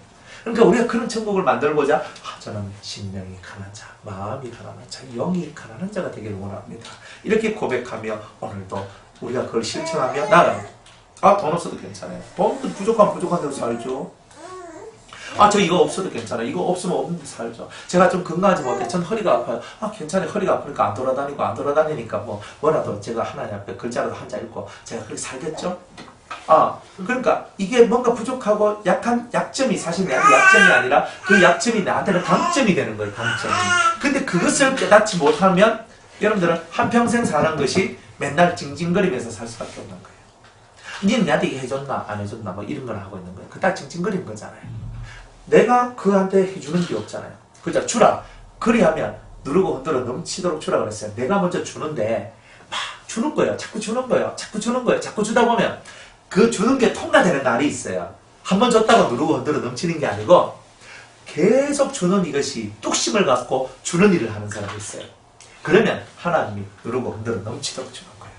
그러니까 우리가 그런 천국을 만들고자 저는 심령이 가난한 자, 마음이 가난한 자, 영이 가난한 자가 되기를 원합니다. 이렇게 고백하며 오늘도 우리가 그걸 실천하며 나아갑니다. 돈 없어도 괜찮아요. 돈도 부족한 대로 살죠. 저 이거 없어도 괜찮아요. 이거 없으면 없는데 살죠. 제가 좀 건강하지 못해. 전 허리가 아파요. 괜찮아요. 허리가 아프니까 안 돌아다니니까 뭐라도 제가 하나님 앞에 글자라도 한 자 읽고 제가 그렇게 살겠죠? 그러니까 이게 뭔가 부족하고 약점이 사실 내 약점이 아니라 그 약점이 나한테는 강점이 되는 거예요. 강점이. 근데 그것을 깨닫지 못하면 여러분들은 한평생 사는 것이 맨날 징징거리면서 살 수밖에 없는 거예요. 니는 나한테 이게 해줬나 안 해줬나 뭐 이런 걸 하고 있는 거예요. 그다 징징거리는 거잖아요. 내가 그한테 해주는 게 없잖아요. 그죠? 주라. 그리하면 누르고 흔들어 넘치도록 주라 그랬어요. 내가 먼저 주는데 막 주는 거예요. 자꾸 주는 거예요. 자꾸 주는 거예요. 자꾸 주다 보면 그 주는 게 통과되는 날이 있어요. 한 번 줬다고 누르고 흔들어 넘치는 게 아니고 계속 주는 이것이 뚝심을 갖고 주는 일을 하는 사람이 있어요. 그러면 하나님이 누르고 흔들어 넘치도록 주는 거예요.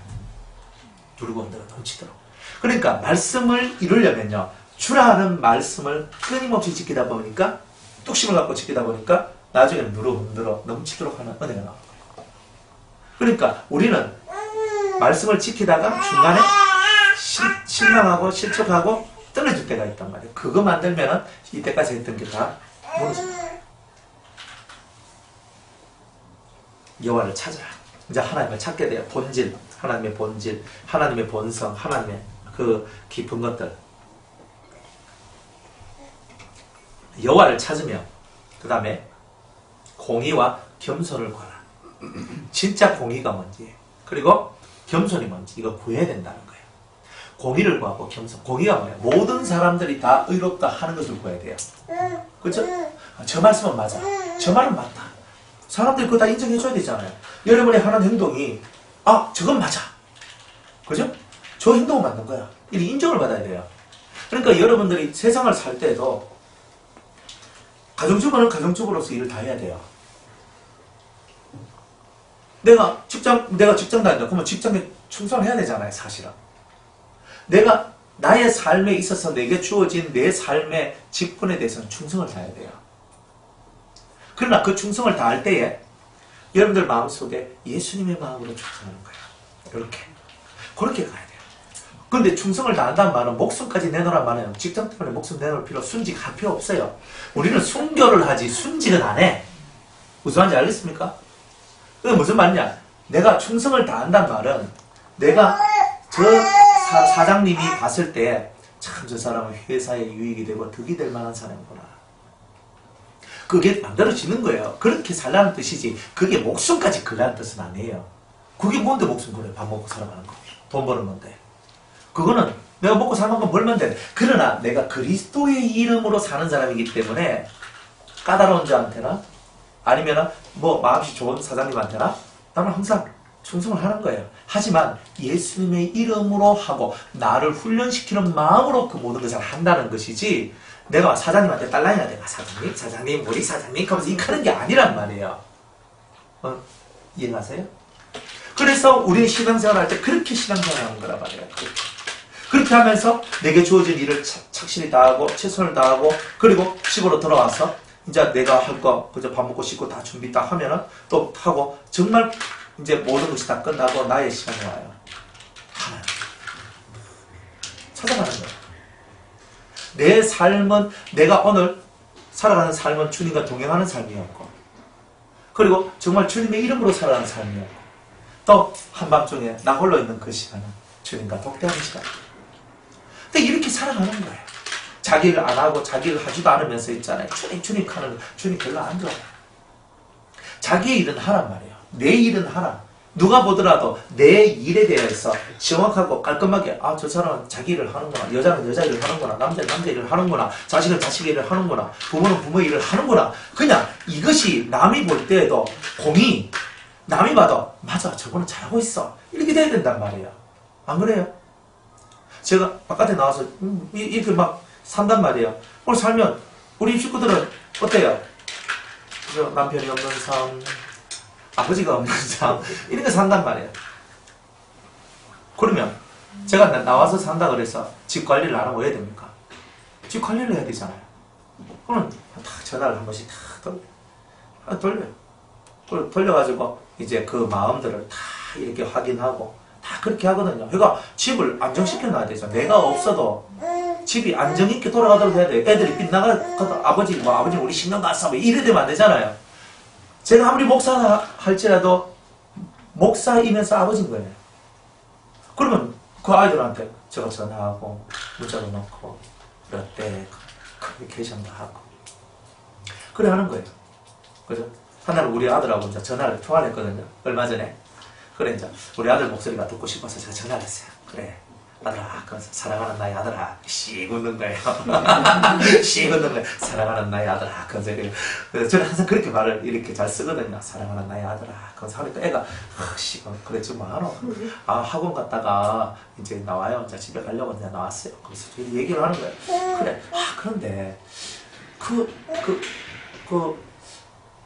누르고 흔들어 넘치도록. 그러니까 말씀을 이루려면요. 주라는 말씀을 끊임없이 지키다 보니까 뚝심을 갖고 지키다 보니까 나중에는 누르고 흔들어 넘치도록 하는 은혜가 나오는 거예요. 그러니까 우리는 말씀을 지키다가 중간에 실망하고 실족하고 떨어질 때가 있단 말이에요. 그거 만들면은 이때까지 했던 게 다 무너집니다. 여호와를 찾아라. 이제 하나님을 찾게 돼요. 본질, 하나님의 본질, 하나님의 본성, 하나님의 그 깊은 것들. 여호와를 찾으며 그 다음에 공의와 겸손을 구하라. 진짜 공의가 뭔지 그리고 겸손이 뭔지 이거 구해야 된다는 거예요. 공의를 구하고 겸손. 공의가 뭐예요? 모든 사람들이 다 의롭다 하는 것을 구해야 돼요. 그렇죠? 저 말씀은 맞아. 저 말은 맞다. 사람들이 그거 다 인정해 줘야 되잖아요. 여러분이 하는 행동이 저건 맞아. 그죠? 저 행동은 맞는 거야. 이 인정을 받아야 돼요. 그러니까 여러분들이 세상을 살 때도 가정주부는 가정주부로서 일을 다 해야 돼요. 내가 직장 다닌다. 그러면 직장에 충성해야 되잖아요, 사실은. 내가 나의 삶에 있어서 내게 주어진 내 삶의 직분에 대해서는 충성을 다해야 돼요. 그러나 그 충성을 다할 때에 여러분들 마음속에 예수님의 마음으로 충성하는 거예요. 그렇게 가야 돼요. 그런데 충성을 다한다는 말은 목숨까지 내놓으란 말은 직장 때문에 목숨 내놓을 순직할 필요 없어요. 우리는 순교를 하지 순직은 안 해. 무슨 말인지 알겠습니까? 그게 무슨 말이냐? 내가 충성을 다한다는 말은 내가 저 사장님이 봤을 때 참 저 사람은 회사에 유익이 되고 득이 될 만한 사람이구나. 그게 만들어지는 거예요. 그렇게 살라는 뜻이지 그게 목숨까지 걸라는 뜻은 아니에요. 그게 뭔데 목숨 걸어요? 밥 먹고 살아가는 거. 돈 버는 건데. 그거는 내가 먹고 살 만큼 벌면 돼. 그러나 내가 그리스도의 이름으로 사는 사람이기 때문에 까다로운 자한테나 아니면은 뭐 마음씨 좋은 사장님한테나 나는 항상 충성을 하는 거예요. 하지만 예수님의 이름으로 하고 나를 훈련시키는 마음으로 그 모든 것을 한다는 것이지 내가 사장님한테 딸랑이가 내가 사장님 우리 사장님 하면서 이카는 게 아니란 말이에요. 이해가세요? 그래서 우리는 신앙생활 할 때 그렇게 신앙생활 하는 거란 말이에요. 그렇게 하면서 내게 주어진 일을 착실히 다하고 최선을 다하고 그리고 집으로 돌아와서 이제 내가 할 거 그저 밥 먹고 씻고 다 준비 다 하면은 또 하고 정말 이제 모든 것이 다 끝나고 나의 시간이 와요. 하나님 찾아가는 거예요. 내 삶은 내가 오늘 살아가는 삶은 주님과 동행하는 삶이었고 그리고 정말 주님의 이름으로 살아가는 삶이었고 또 한밤중에 나 홀로 있는 그 시간은 주님과 독대하는 시간. 근데 이렇게 살아가는 거예요. 자기 일 안 하고 자기 일 하지도 않으면서 있잖아요. 주님 하는 거 주님 별로 안 좋아해요. 자기의 일은 하란 말이에요. 내 일은 하라. 누가 보더라도 내 일에 대해서 정확하고 깔끔하게 저 사람은 자기 일을 하는구나. 여자는 여자 일을 하는구나. 남자는 남자 일을 하는구나. 자식은 자식 일을 하는구나. 부모는 부모 일을 하는구나. 그냥 이것이 남이 볼 때에도 공이 남이 봐도 맞아 저거는 잘하고 있어. 이렇게 돼야 된단 말이에요. 안 그래요? 제가 바깥에 나와서 이렇게 막 산단 말이에요. 오늘 살면 우리 식구들은 어때요? 남편이 없는 삶 아버지가 없는 삶 이런 거 산단 말이에요. 그러면 제가 나와서 산다 그래서 집 관리를 안 하고 해야 됩니까? 집 관리를 해야 되잖아요. 그러면 딱 전화를 한 번씩 딱 돌려요. 그걸 돌려가지고 이제 그 마음들을 다 이렇게 확인하고 다 그렇게 하거든요. 그러니까 집을 안정시켜 놔야 되죠. 내가 없어도 집이 안정 있게 돌아가도록 해야 돼요. 애들이 빗나가도 아버지 우리 신경 갔어 이래 되면 안 되잖아요. 제가 아무리 목사 할지라도 목사이면서 아버지인 거예요. 그러면 그 아이들한테 제가 전화하고 문자도 넣고 때 커뮤니케이션도 하고 그래 하는 거예요. 그죠? 하나는 우리 아들하고 이제 통화를 했거든요. 얼마 전에. 그래 이제 우리 아들 목소리가 듣고 싶어서 제가 전화를 했어요. 그래 아들아, 사랑하는 나의 아들아, 씩 웃는 거예요. 씩 웃는 거예요. 사랑하는 나의 아들아. 그래서 저는 항상 그렇게 말을 이렇게 잘 쓰거든요. 사랑하는 나의 아들아. 그래서 하니까 애가, 그래, 좀 많아. 학원 갔다가 이제 나와요. 이제 집에 가려고 이제 나왔어요. 그래서 얘기를 하는 거예요. 그래, 그런데, 그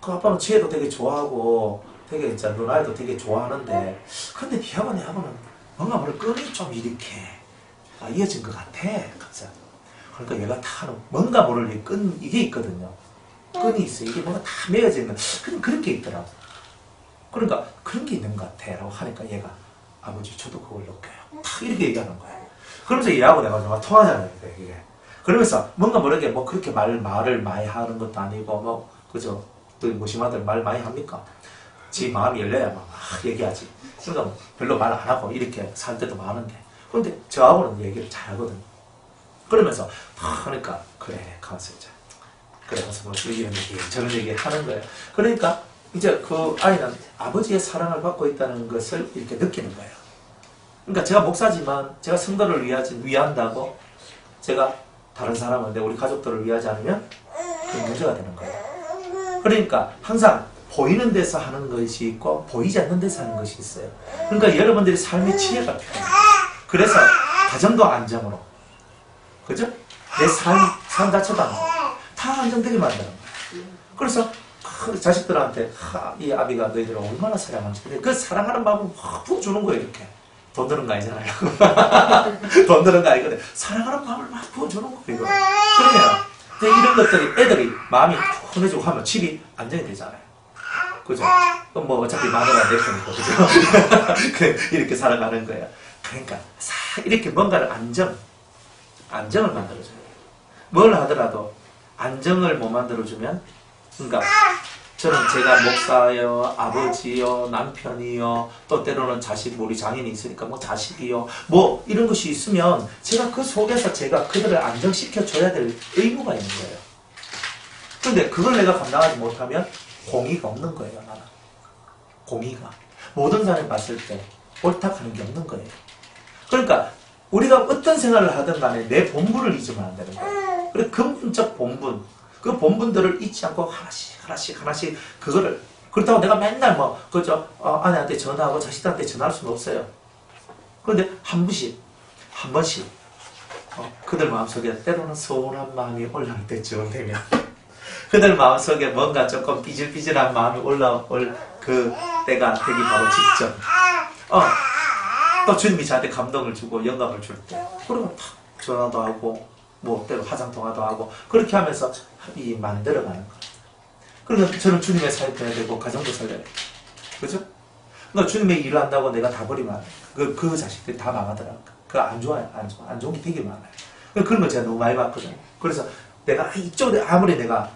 아빠는 지혜도 되게 좋아하고, 되게 이제 누나애도 되게 좋아하는데, 근데 니하고 내하고는 뭔가 모를 끈이 좀 이렇게 이어진 것 같아. 그러니까 얘가 다 뭔가 모를 이 끈, 이게 있거든요. 끈이 있어. 이게 뭔가 다 매어져 있는 그런 게 있더라고. 그러니까 그런 게 있는 것 같아. 라고 하니까 얘가 아버지 저도 그걸 느껴요. 딱 이렇게 얘기하는 거예요. 그러면서 얘하고 내가 좀 통하잖아요. 이게. 그러면서 뭔가 모르게 뭐 그렇게 말을 많이 하는 것도 아니고 그죠? 또 무심하들 말 많이 합니까? 지 마음이 열려야 막 얘기하지. 그러니까 별로 말 안 하고 이렇게 살 때도 많은데. 그런데 저하고는 얘기를 잘 하거든요. 그러면서 하니까 그래 가만있어 이제. 그래 가서 뭐 이런 얘기 저런 얘기 하는 거예요. 그러니까 이제 그 아이는 아버지의 사랑을 받고 있다는 것을 이렇게 느끼는 거예요. 그러니까 제가 목사지만 제가 성도를 위한다고 제가 다른 사람을 우리 가족들을 위하지 않으면 그게 문제가 되는 거예요. 그러니까 항상 보이는 데서 하는 것이 있고 보이지 않는 데서 하는 것이 있어요. 그러니까 여러분들이 삶의 지혜가 필요해요. 그래서 가정도 안정으로, 그죠? 내 삶 자체도 안정, 다 안정되게 만드는 거예요. 그래서 자식들한테 이 아비가 너희들을 얼마나 사랑하는지 그 사랑하는 마음을 막 부어주는 거예요. 이렇게 돈 드는 거 아니잖아요. 돈 드는 거 아니거든. 사랑하는 마음을 막 부어주는 거예요. 그러면 이런 것들이 애들이 마음이 편해지고 하면 집이 안정이 되잖아요. 그죠? 뭐 어차피 마누라 내 편이고, 그죠? 이렇게 살아가는 거예요. 그러니까 이렇게 뭔가를 안정을 만들어줘야 돼요. 뭘 하더라도 안정을 못 만들어주면, 그러니까 저는 제가 목사요, 아버지요, 남편이요, 또 때로는 자식, 우리 장인이 있으니까 뭐 자식이요, 뭐 이런 것이 있으면 제가 그 속에서 제가 그들을 안정시켜줘야 될 의무가 있는 거예요. 근데 그걸 내가 감당하지 못하면 공의가 없는 거예요, 나는. 공의가. 모든 사람이 봤을 때 옳다하는 게 없는 거예요. 그러니까 우리가 어떤 생활을 하든 간에 내 본분을 잊으면 안 되는 거예요. 그리고 근본적 본분, 그 본분들을 잊지 않고 하나씩 하나씩 그거를 그렇다고 내가 맨날 뭐 그죠 아내한테 전화하고 자식들한테 전화할 수는 없어요. 그런데 한 번씩 그들 마음속에 때로는 서운한 마음이 올라올 때쯤 되면 그들 마음속에 뭔가 조금 삐질삐질한 마음이 올라올 그 때가 되기 바로 직전 또 주님이 저한테 감동을 주고 영감을 줄 때 그러면 탁 전화도 하고 뭐 때로 화상통화도 하고 그렇게 하면서 이 만들어가는 거예요. 그러니까 저는 주님의 삶을 해야 되고 가정도 살려야 돼요. 그죠? 그러니까 주님의 일을 한다고 내가 다 버리면 그 자식들이 다 망하더라고요. 그거 안 좋아요. 안 좋은 게 되게 많아요. 그런 걸 제가 너무 많이 봤거든요. 그래서 내가 이쪽에 아무리 내가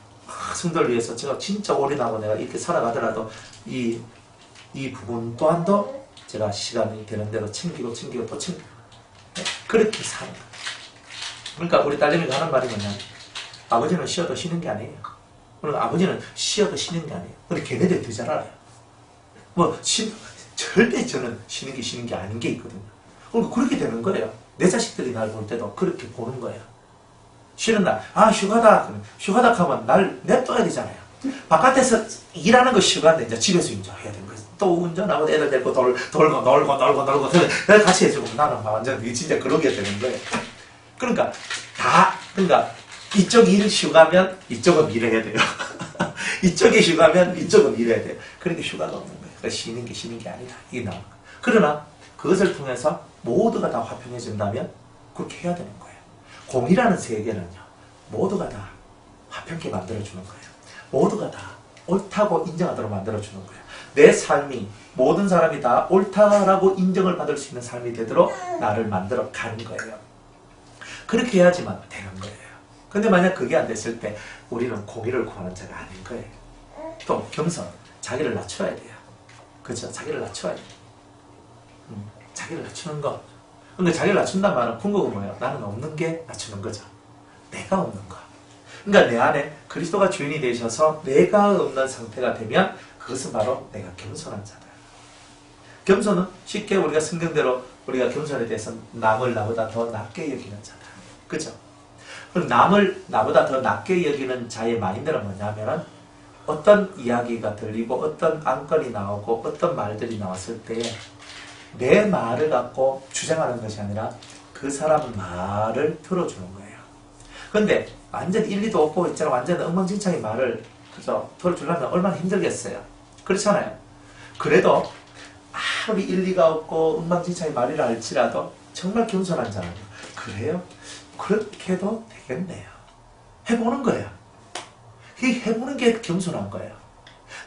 성도를 위해서 제가 진짜 올인하고 내가 이렇게 살아가더라도 이 부분 또한도 제가 시간이 되는 대로 챙기고 또 챙기고 그렇게 사는 거예요. 그러니까 우리 딸내미가 하는 말이 뭐냐면 아버지는 쉬어도 쉬는 게 아니에요. 그러니까 아버지는 쉬어도 쉬는 게 아니에요. 근데 걔네들이 더 잘 알아요. 절대 저는 쉬는 게 아닌 게 있거든요. 그러니까 그렇게 되는 거예요. 내 자식들이 날 볼 때도 그렇게 보는 거예요. 쉬는 날, 휴가다. 휴가다 하면 날 냅둬야 되잖아요. 바깥에서 일하는 거 휴가인데 이제 집에서 이제 해야 되는 거예요. 또 운전하고 애들 데리고 돌고 놀고 내가 같이 해주고 나는 완전 진짜 그러게 되는 거예요. 그러니까 이쪽 일 휴가면 이쪽은 일해야 돼요. 이쪽이 휴가면 이쪽은 일해야 돼요. 그러니까 휴가가 없는 거예요. 그러니까 쉬는 게 아니다. 이게 나온 거예요. 그러나 그것을 통해서 모두가 다 화평해진다면 그렇게 해야 되는 거예요. 공이라는 세계는요. 모두가 다 화평케 만들어주는 거예요. 모두가 다 옳다고 인정하도록 만들어주는 거예요. 내 삶이 모든 사람이 다 옳다라고 인정을 받을 수 있는 삶이 되도록 나를 만들어 가는 거예요. 그렇게 해야지만 되는 거예요. 근데 만약 그게 안 됐을 때 우리는 공의를 구하는 자가 아닌 거예요. 또 겸손, 자기를 낮춰야 돼요. 그렇죠? 자기를 낮춰야 돼요. 자기를 낮추는 거. 근데 자기를 낮춘단 말은 궁극은 뭐예요? 나는 없는 게 낮추는 거죠. 내가 없는 거. 그러니까 내 안에 그리스도가 주인이 되셔서 내가 없는 상태가 되면 그것은 바로 내가 겸손한 자다. 겸손은 쉽게 우리가 성경대로 우리가 겸손에 대해서 남을 나보다 더 낮게 여기는 자다. 그죠? 그럼 남을 나보다 더 낮게 여기는 자의 마인드는 뭐냐면은 어떤 이야기가 들리고 어떤 안건이 나오고 어떤 말들이 나왔을 때 내 말을 갖고 주장하는 것이 아니라 그 사람 말을 들어주는 거예요. 근데 완전 일리도 없고 있잖아. 완전 엉망진창의 말을 그죠? 들어주려면 얼마나 힘들겠어요. 그렇잖아요. 그래도 아무리 일리가 없고 엉망진창의 말이라 할지라도 정말 겸손한 자는 그래요? 그렇게 해도 되겠네요. 해보는 거예요. 해보는 게 겸손한 거예요.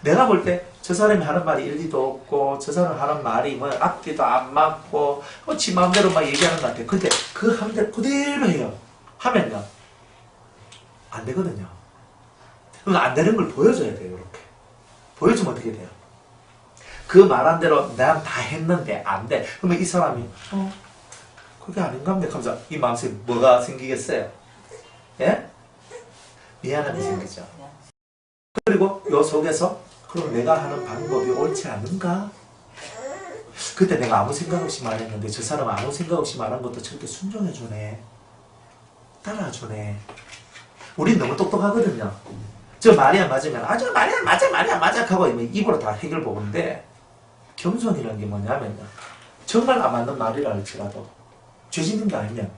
내가 볼 때 저 사람이 하는 말이 일리도 없고 저 사람이 하는 말이 뭐 앞뒤도 안 맞고 지 마음대로 막 얘기하는 것 같아요. 근데 그 하는 대로 그대로 해요. 하면요. 안 되거든요. 그건 안 되는 걸 보여줘야 돼요. 이렇게. 보여주면 어떻게 돼요? 그 말한 대로 난 다 했는데 안 돼. 그러면 이 사람이 그게 아닌갑니다 하면서 이 마음속에 뭐가 생기겠어요? 예? 미안함이 생기죠. 그리고 요 속에서 그럼 내가 하는 방법이 옳지 않은가? 그때 내가 아무 생각 없이 말했는데 저 사람은 아무 생각 없이 말한 것도 저렇게 순종해주네. 따라주네. 우린 너무 똑똑하거든요. 저 말이 안 맞으면 저 말이 안 맞아 하고 입으로 다 해결 보는데 겸손이라는 게 뭐냐면요. 정말 안 맞는 말이라 할지라도 죄 짓는 게 아니면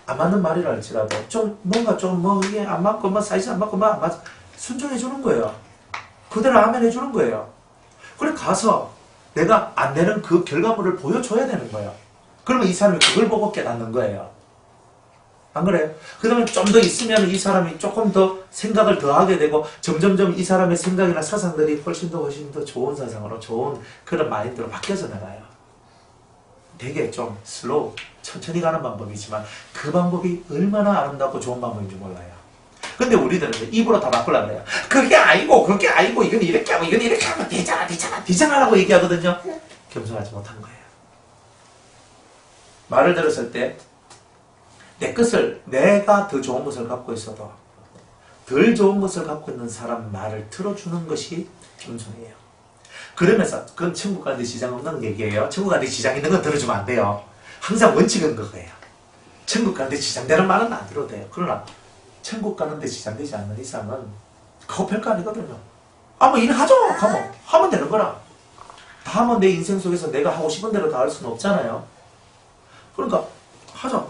안 맞는 말이라 할지라도 좀 뭔가 좀 이게 안 맞고 사이즈 안 맞고 안 맞아 순종해 주는 거예요. 그대로 아멘 해주는 거예요. 그래 가서 내가 안 되는 그 결과물을 보여줘야 되는 거예요. 그러면 이 사람이 그걸 보고 깨닫는 거예요. 안 그래요? 그 다음에 좀 더 있으면 이 사람이 조금 더 생각을 더 하게 되고 점점점 이 사람의 생각이나 사상들이 훨씬 더 좋은 사상으로 좋은 그런 마인드로 바뀌어져 나가요. 되게 좀 슬로우, 천천히 가는 방법이지만 그 방법이 얼마나 아름답고 좋은 방법인지 몰라요. 근데 우리들은 입으로 다 바꾸려고 그래요. 그게 아니고 이건 이렇게 하면 되잖아라고 얘기하거든요. 겸손하지 못한 거예요. 말을 들었을 때 내가 더 좋은 것을 갖고 있어도 덜 좋은 것을 갖고 있는 사람 말을 들어주는 것이 겸손이에요. 그러면서 그건 천국 가는데 지장 없는 얘기예요. 천국 가는데 지장 있는 건 들어주면 안 돼요. 항상 원칙은 그거예요. 천국 가는데 지장되는 말은 안 들어도 돼요. 그러나 천국 가는데 지장되지 않는 이상은 그거 별거 아니거든요. 뭐 일하죠. 하면 되는 거라. 다 하면 내 인생 속에서 내가 하고 싶은 대로 다 할 수는 없잖아요. 그러니까 하자.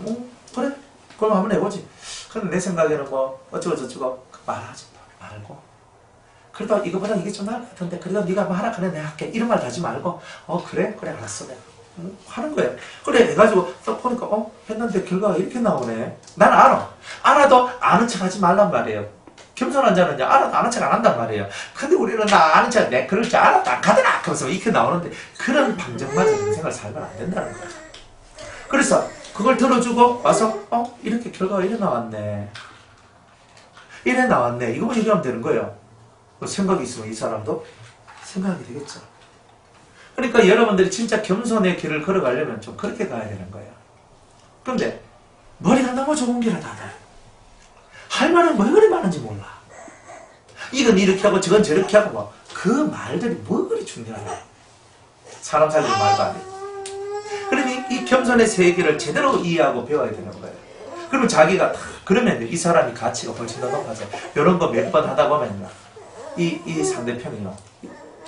그래. 그럼 한번 해보지. 근데 내 생각에는 뭐 어쩌고 저쩌고 말하지 말고. 그래도 이거보다 이게 좀 나을 것 같은데 그래도 네가 뭐 하라 그래 내가 할게. 이런 말 하지 말고 그래 알았어 내가 하는 거예요. 그래 해가지고 딱 보니까 했는데 결과가 이렇게 나오네. 난 알아도 아는 척 하지 말란 말이에요. 겸손한 자는요 알아도 아는 척 안 한단 말이에요. 근데 우리는 나 아는 척 내 그럴 줄 알았다 안 가더라 하면서 이렇게 나오는데 그런 방정맞은 인생을 살면 안 된다는 거예요. 그래서 그걸 들어주고 와서 이렇게 결과가 이래 나왔네. 이거만 얘기하면 되는 거예요. 생각이 있으면 이 사람도 생각이 되겠죠. 그러니까 여러분들이 진짜 겸손의 길을 걸어가려면 좀 그렇게 가야 되는 거예요. 그런데 머리가 너무 좋은 길을 다들 할 말은 뭐 그리 많은지 몰라. 이건 이렇게 하고 저건 저렇게 하고 그 말들이 뭐 그리 중요하냐. 사람 살리는 말도 아니고. 그러니 이 겸손의 세계를 제대로 이해하고 배워야 되는 거예요. 그러면 자기가 그러면 이 사람이 가치가 훨씬 더 높아져. 이런 거 몇 번 하다 보면요. 이 상대편이요.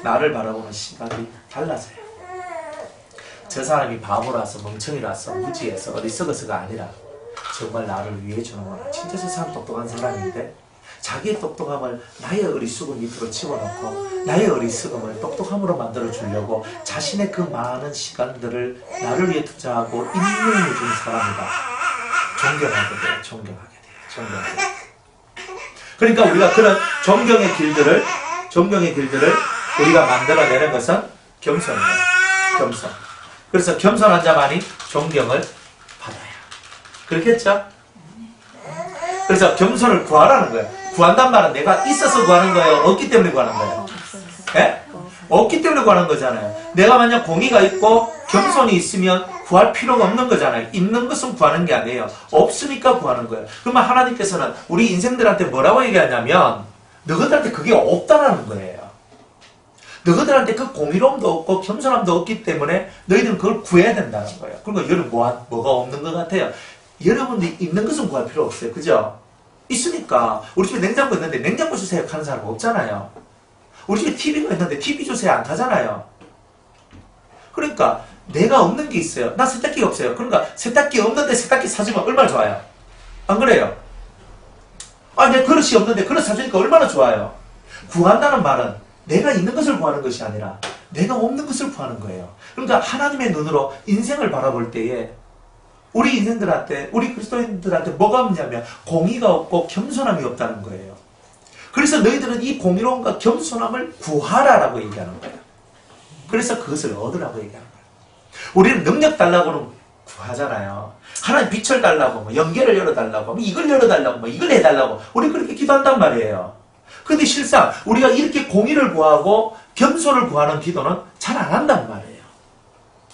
나를 바라보는 시각이 달라져요. 저 사람이 바보라서 멍청이라서 무지해서 어리석어서가 아니라 정말 나를 위해 주는구나. 진짜 저 사람 똑똑한 사람인데 자기의 똑똑함을 나의 어리석음 밑으로 집어넣고 나의 어리석음을 똑똑함으로 만들어 주려고 자신의 그 많은 시간들을 나를 위해 투자하고 인내해 준 사람이다. 존경하게 돼요. 그러니까 우리가 그런 존경의 길들을 우리가 만들어내는 것은 겸손이에요. 겸손. 그래서 겸손한 자만이 존경을 받아요. 그렇겠죠? 그래서 겸손을 구하라는 거예요. 구한단 말은 내가 있어서 구하는 거예요? 없기 때문에 구하는 거예요? 예? 없기 때문에 구하는 거잖아요. 내가 만약 공의가 있고 겸손이 있으면 구할 필요가 없는 거잖아요. 있는 것은 구하는 게 아니에요. 없으니까 구하는 거예요. 그러면 하나님께서는 우리 인생들한테 뭐라고 얘기하냐면 너희들한테 그게 없다라는 거예요. 너희들한테 그 공의로움도 없고 겸손함도 없기 때문에 너희들은 그걸 구해야 된다는 거예요. 그러니까 여러분 뭐가 없는 것 같아요? 여러분들이 있는 것은 구할 필요 없어요. 그죠? 있으니까 우리 집에 냉장고 있는데 냉장고 주세요 하는 사람 없잖아요. 우리 집에 TV가 있는데 TV 주세요 안 타잖아요. 그러니까 내가 없는 게 있어요. 나 세탁기가 없어요. 그러니까 세탁기 없는데 세탁기 사주면 얼마나 좋아요? 안 그래요? 내 그릇이 없는데 그릇 사주니까 얼마나 좋아요? 구한다는 말은 내가 있는 것을 구하는 것이 아니라 내가 없는 것을 구하는 거예요. 그러니까 하나님의 눈으로 인생을 바라볼 때에 우리 인생들한테, 우리 그리스도인들한테 뭐가 없냐면 공의가 없고 겸손함이 없다는 거예요. 그래서 너희들은 이 공의로움과 겸손함을 구하라라고 얘기하는 거예요. 그래서 그것을 얻으라고 얘기하는 거예요. 우리는 능력 달라고는 구하잖아요. 하나님 빛을 달라고, 연계를 열어달라고, 이걸 열어달라고, 이걸 해달라고 우리 그렇게 기도한단 말이에요. 근데 실상 우리가 이렇게 공의를 구하고 겸손을 구하는 기도는 잘 안 한단 말이에요.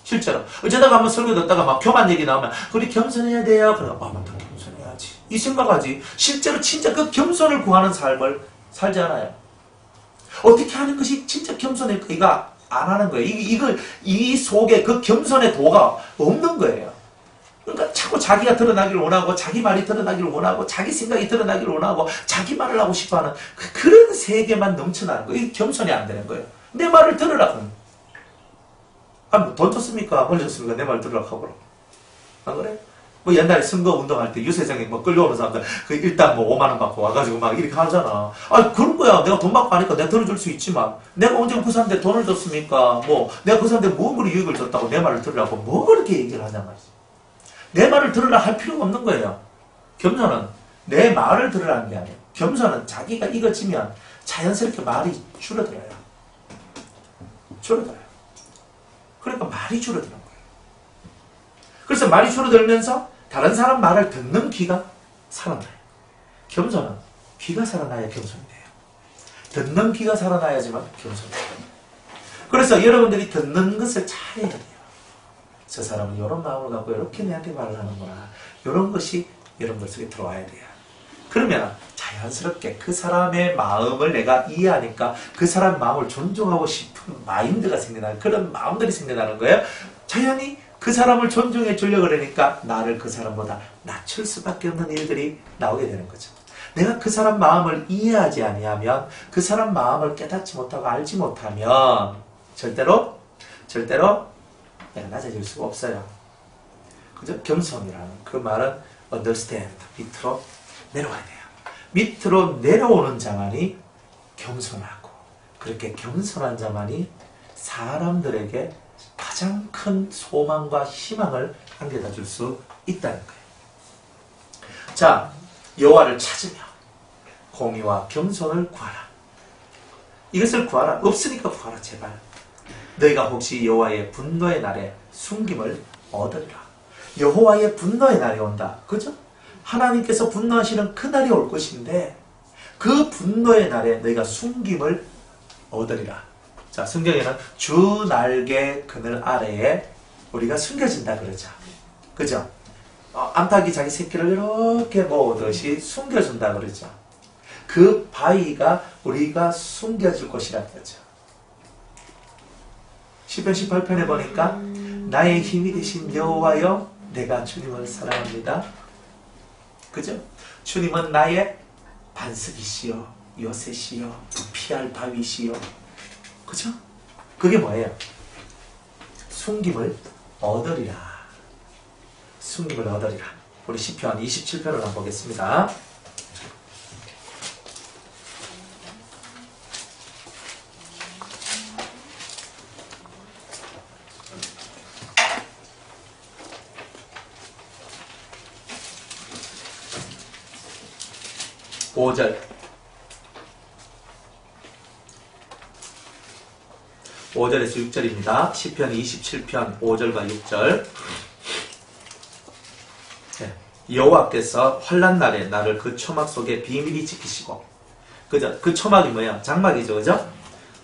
실제로. 어쩌다가 한번 설교 듣다가 막 교만 얘기 나오면 우리 겸손해야 돼요. 그러면 맞다, 겸손해야지. 이 생각하지. 실제로 진짜 그 겸손을 구하는 삶을 살지 않아요. 어떻게 하는 것이 진짜 겸손일까? 이거 안 하는 거예요. 이 속에 그 겸손의 도가 없는 거예요. 그러니까 자꾸 자기가 드러나기를 원하고 자기 말이 드러나기를 원하고 자기 생각이 드러나기를 원하고 자기 말을 하고 싶어하는 그런 세계만 넘쳐나는 거예요. 이 겸손이 안 되는 거예요. 내 말을 들으라 그러면. 뭐 돈 줬습니까? 뭘 줬습니까? 내 말 들으라고 하고. 안 그래? 뭐 옛날에 선거 운동할 때 유세장에 뭐 끌려오는 사람들 일단 뭐 5만 원 받고 와가지고 막 이렇게 하잖아. 그런 거야. 내가 돈 받고 하니까 내가 들어줄 수 있지만 내가 언제 그 사람한테 돈을 줬습니까? 뭐 내가 그 사람한테 뭐 그리 유익을 줬다고 내 말을 들으라고 뭐 그렇게 얘기를 하냔 말이지. 내 말을 들으라 할 필요가 없는 거예요. 겸손은 내 말을 들으라는 게 아니에요. 겸손은 자기가 익어지면 자연스럽게 말이 줄어들어요. 그러니까 말이 줄어드는 거예요. 그래서 말이 줄어들면서 다른 사람 말을 듣는 귀가 살아나요. 겸손은 귀가 살아나야 겸손이 돼요. 듣는 귀가 살아나야지만 겸손이 돼요. 그래서 여러분들이 듣는 것을 잘해야 돼요. 저 사람은 이런 마음을 갖고 이렇게 내한테 말을 하는구나. 이런 것이 여러분들 속에 들어와야 돼요. 그러면 자연스럽게 그 사람의 마음을 내가 이해하니까 그 사람 마음을 존중하고 싶은 마인드가 생겨나는 그런 마음들이 생겨나는 거예요. 자연히 그 사람을 존중해 주려고 그러니까 나를 그 사람보다 낮출 수밖에 없는 일들이 나오게 되는 거죠. 내가 그 사람 마음을 이해하지 아니하면, 그 사람 마음을 깨닫지 못하고 알지 못하면 절대로 내가 낮아질 수가 없어요. 그죠? 겸손이라는 그 말은 understand, 밑으로 내려와야 돼요. 밑으로 내려오는 자만이 겸손하고, 그렇게 겸손한 자만이 사람들에게 가장 큰 소망과 희망을 안겨다 줄 수 있다는 거예요. 자, 여호와를 찾으며 공의와 겸손을 구하라. 이것을 구하라. 없으니까 구하라, 제발. 너희가 혹시 여호와의 분노의 날에 숨김을 얻으리라. 여호와의 분노의 날이 온다. 그죠? 하나님께서 분노하시는 그 날이 올 것인데, 그 분노의 날에 너희가 숨김을 얻으리라. 자, 성경에는 주 날개 그늘 아래에 우리가 숨겨진다 그러죠. 그죠? 암탉이 자기 새끼를 이렇게 모으듯이 숨겨준다 그러죠. 그 바위가 우리가 숨겨질 것이라 그러죠. 시편 18편에 보니까 나의 힘이 되신 여호와여, 내가 주님을 사랑합니다. 그죠? 주님은 나의 반석이시여, 요새시여, 피할 바위시여. 그죠? 그게 뭐예요? 숨김을 얻으리라. 숨김을 얻으리라. 우리 시편 27편을 한번 보겠습니다. 오절 5절에서 6절입니다. 시편 27편 5절과 6절. 네. 여호와께서 환난 날에 나를 그 초막 속에 비밀히 지키시고, 그죠? 그 초막이 뭐야? 장막이죠, 그죠?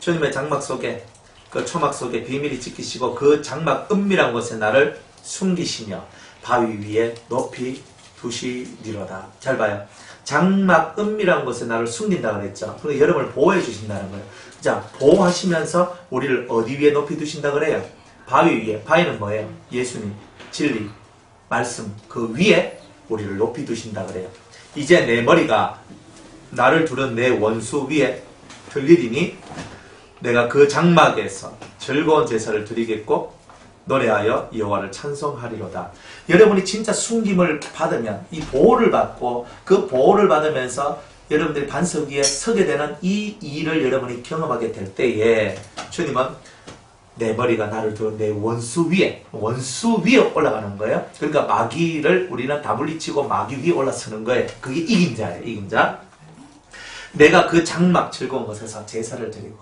주님의 장막 속에, 그 초막 속에 비밀히 지키시고, 그 장막 은밀한 곳에 나를 숨기시며 바위 위에 높이 두시리로다. 잘 봐요. 장막 은밀한 곳에 나를 숨긴다 그랬죠. 그리고 여러분을 보호해 주신다는 거예요. 자, 보호하시면서 우리를 어디 위에 높이 두신다 그래요? 바위 위에. 바위는 뭐예요? 예수님, 진리, 말씀, 그 위에 우리를 높이 두신다 그래요. 이제 내 머리가 나를 두른 내 원수 위에 들리리니 내가 그 장막에서 즐거운 제사를 드리겠고 노래하여 여호와를 찬송하리로다. 여러분이 진짜 숨김을 받으면, 이 보호를 받고 그 보호를 받으면서 여러분들이 반석 위에 서게 되는 이 일을 여러분이 경험하게 될 때에 주님은 내 머리가 나를 두른 내 원수 위에 올라가는 거예요. 그러니까 마귀를 우리는 다 물리치고 마귀 위에 올라서는 거예요. 그게 이긴 자예요. 이긴 자. 내가 그 장막 즐거운 곳에서 제사를 드리고,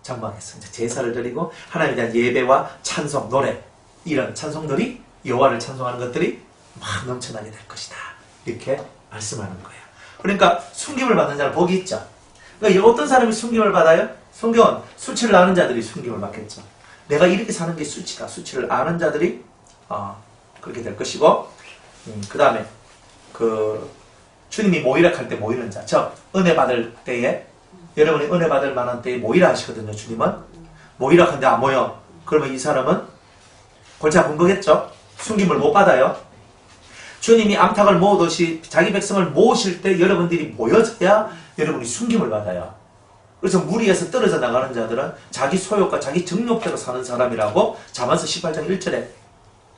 장막에서 제사를 드리고 하나님에 대한 예배와 찬송, 노래, 이런 찬송들이, 여호와를 찬송하는 것들이 막 넘쳐나게 될 것이다. 이렇게 말씀하는 거예요. 그러니까 숨김을 받는 자는 복이 있죠. 그러니까 어떤 사람이 숨김을 받아요? 성경은 수치를 아는 자들이 숨김을 받겠죠. 내가 이렇게 사는 게 수치다. 수치를 아는 자들이 그렇게 될 것이고, 그 다음에 주님이 모이락할 때 모이는 자. 저 은혜 받을 때에, 여러분이 은혜 받을 만한 때에 모이라 하시거든요. 주님은 모이락하는데 안 모여. 그러면 이 사람은 골치 아픈 거겠죠. 숨김을 못 받아요. 주님이 암탉을 모으듯이 자기 백성을 모으실 때 여러분들이 모여져야 여러분이 숨김을 받아요. 그래서 무리에서 떨어져 나가는 자들은 자기 소욕과 자기 정욕대로 사는 사람이라고 자만서 18장 1절에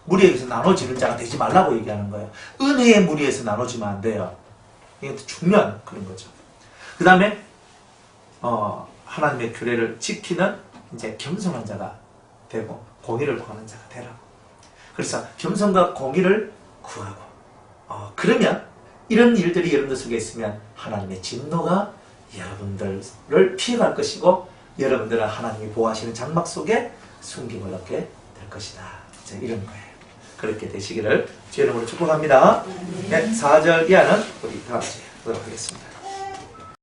무리에서 나눠지는 자가 되지 말라고 얘기하는 거예요. 은혜의 무리에서 나눠지면 안 돼요. 이게 중요한 그런 거죠. 그 다음에 하나님의 규례를 지키는 이제 겸손한 자가 되고 공의를 구하는 자가 되라고. 그래서 겸손과 공의를 구하고 그러면 이런 일들이 여러분들 속에 있으면 하나님의 진노가 여러분들을 피해갈 것이고 여러분들은 하나님이 보호하시는 장막 속에 숨김을 얻게 될 것이다. 이런 거예요. 그렇게 되시기를 주의 이름으로 축복합니다. 네, 4절 이하는 우리 다 같이 하도록 하겠습니다.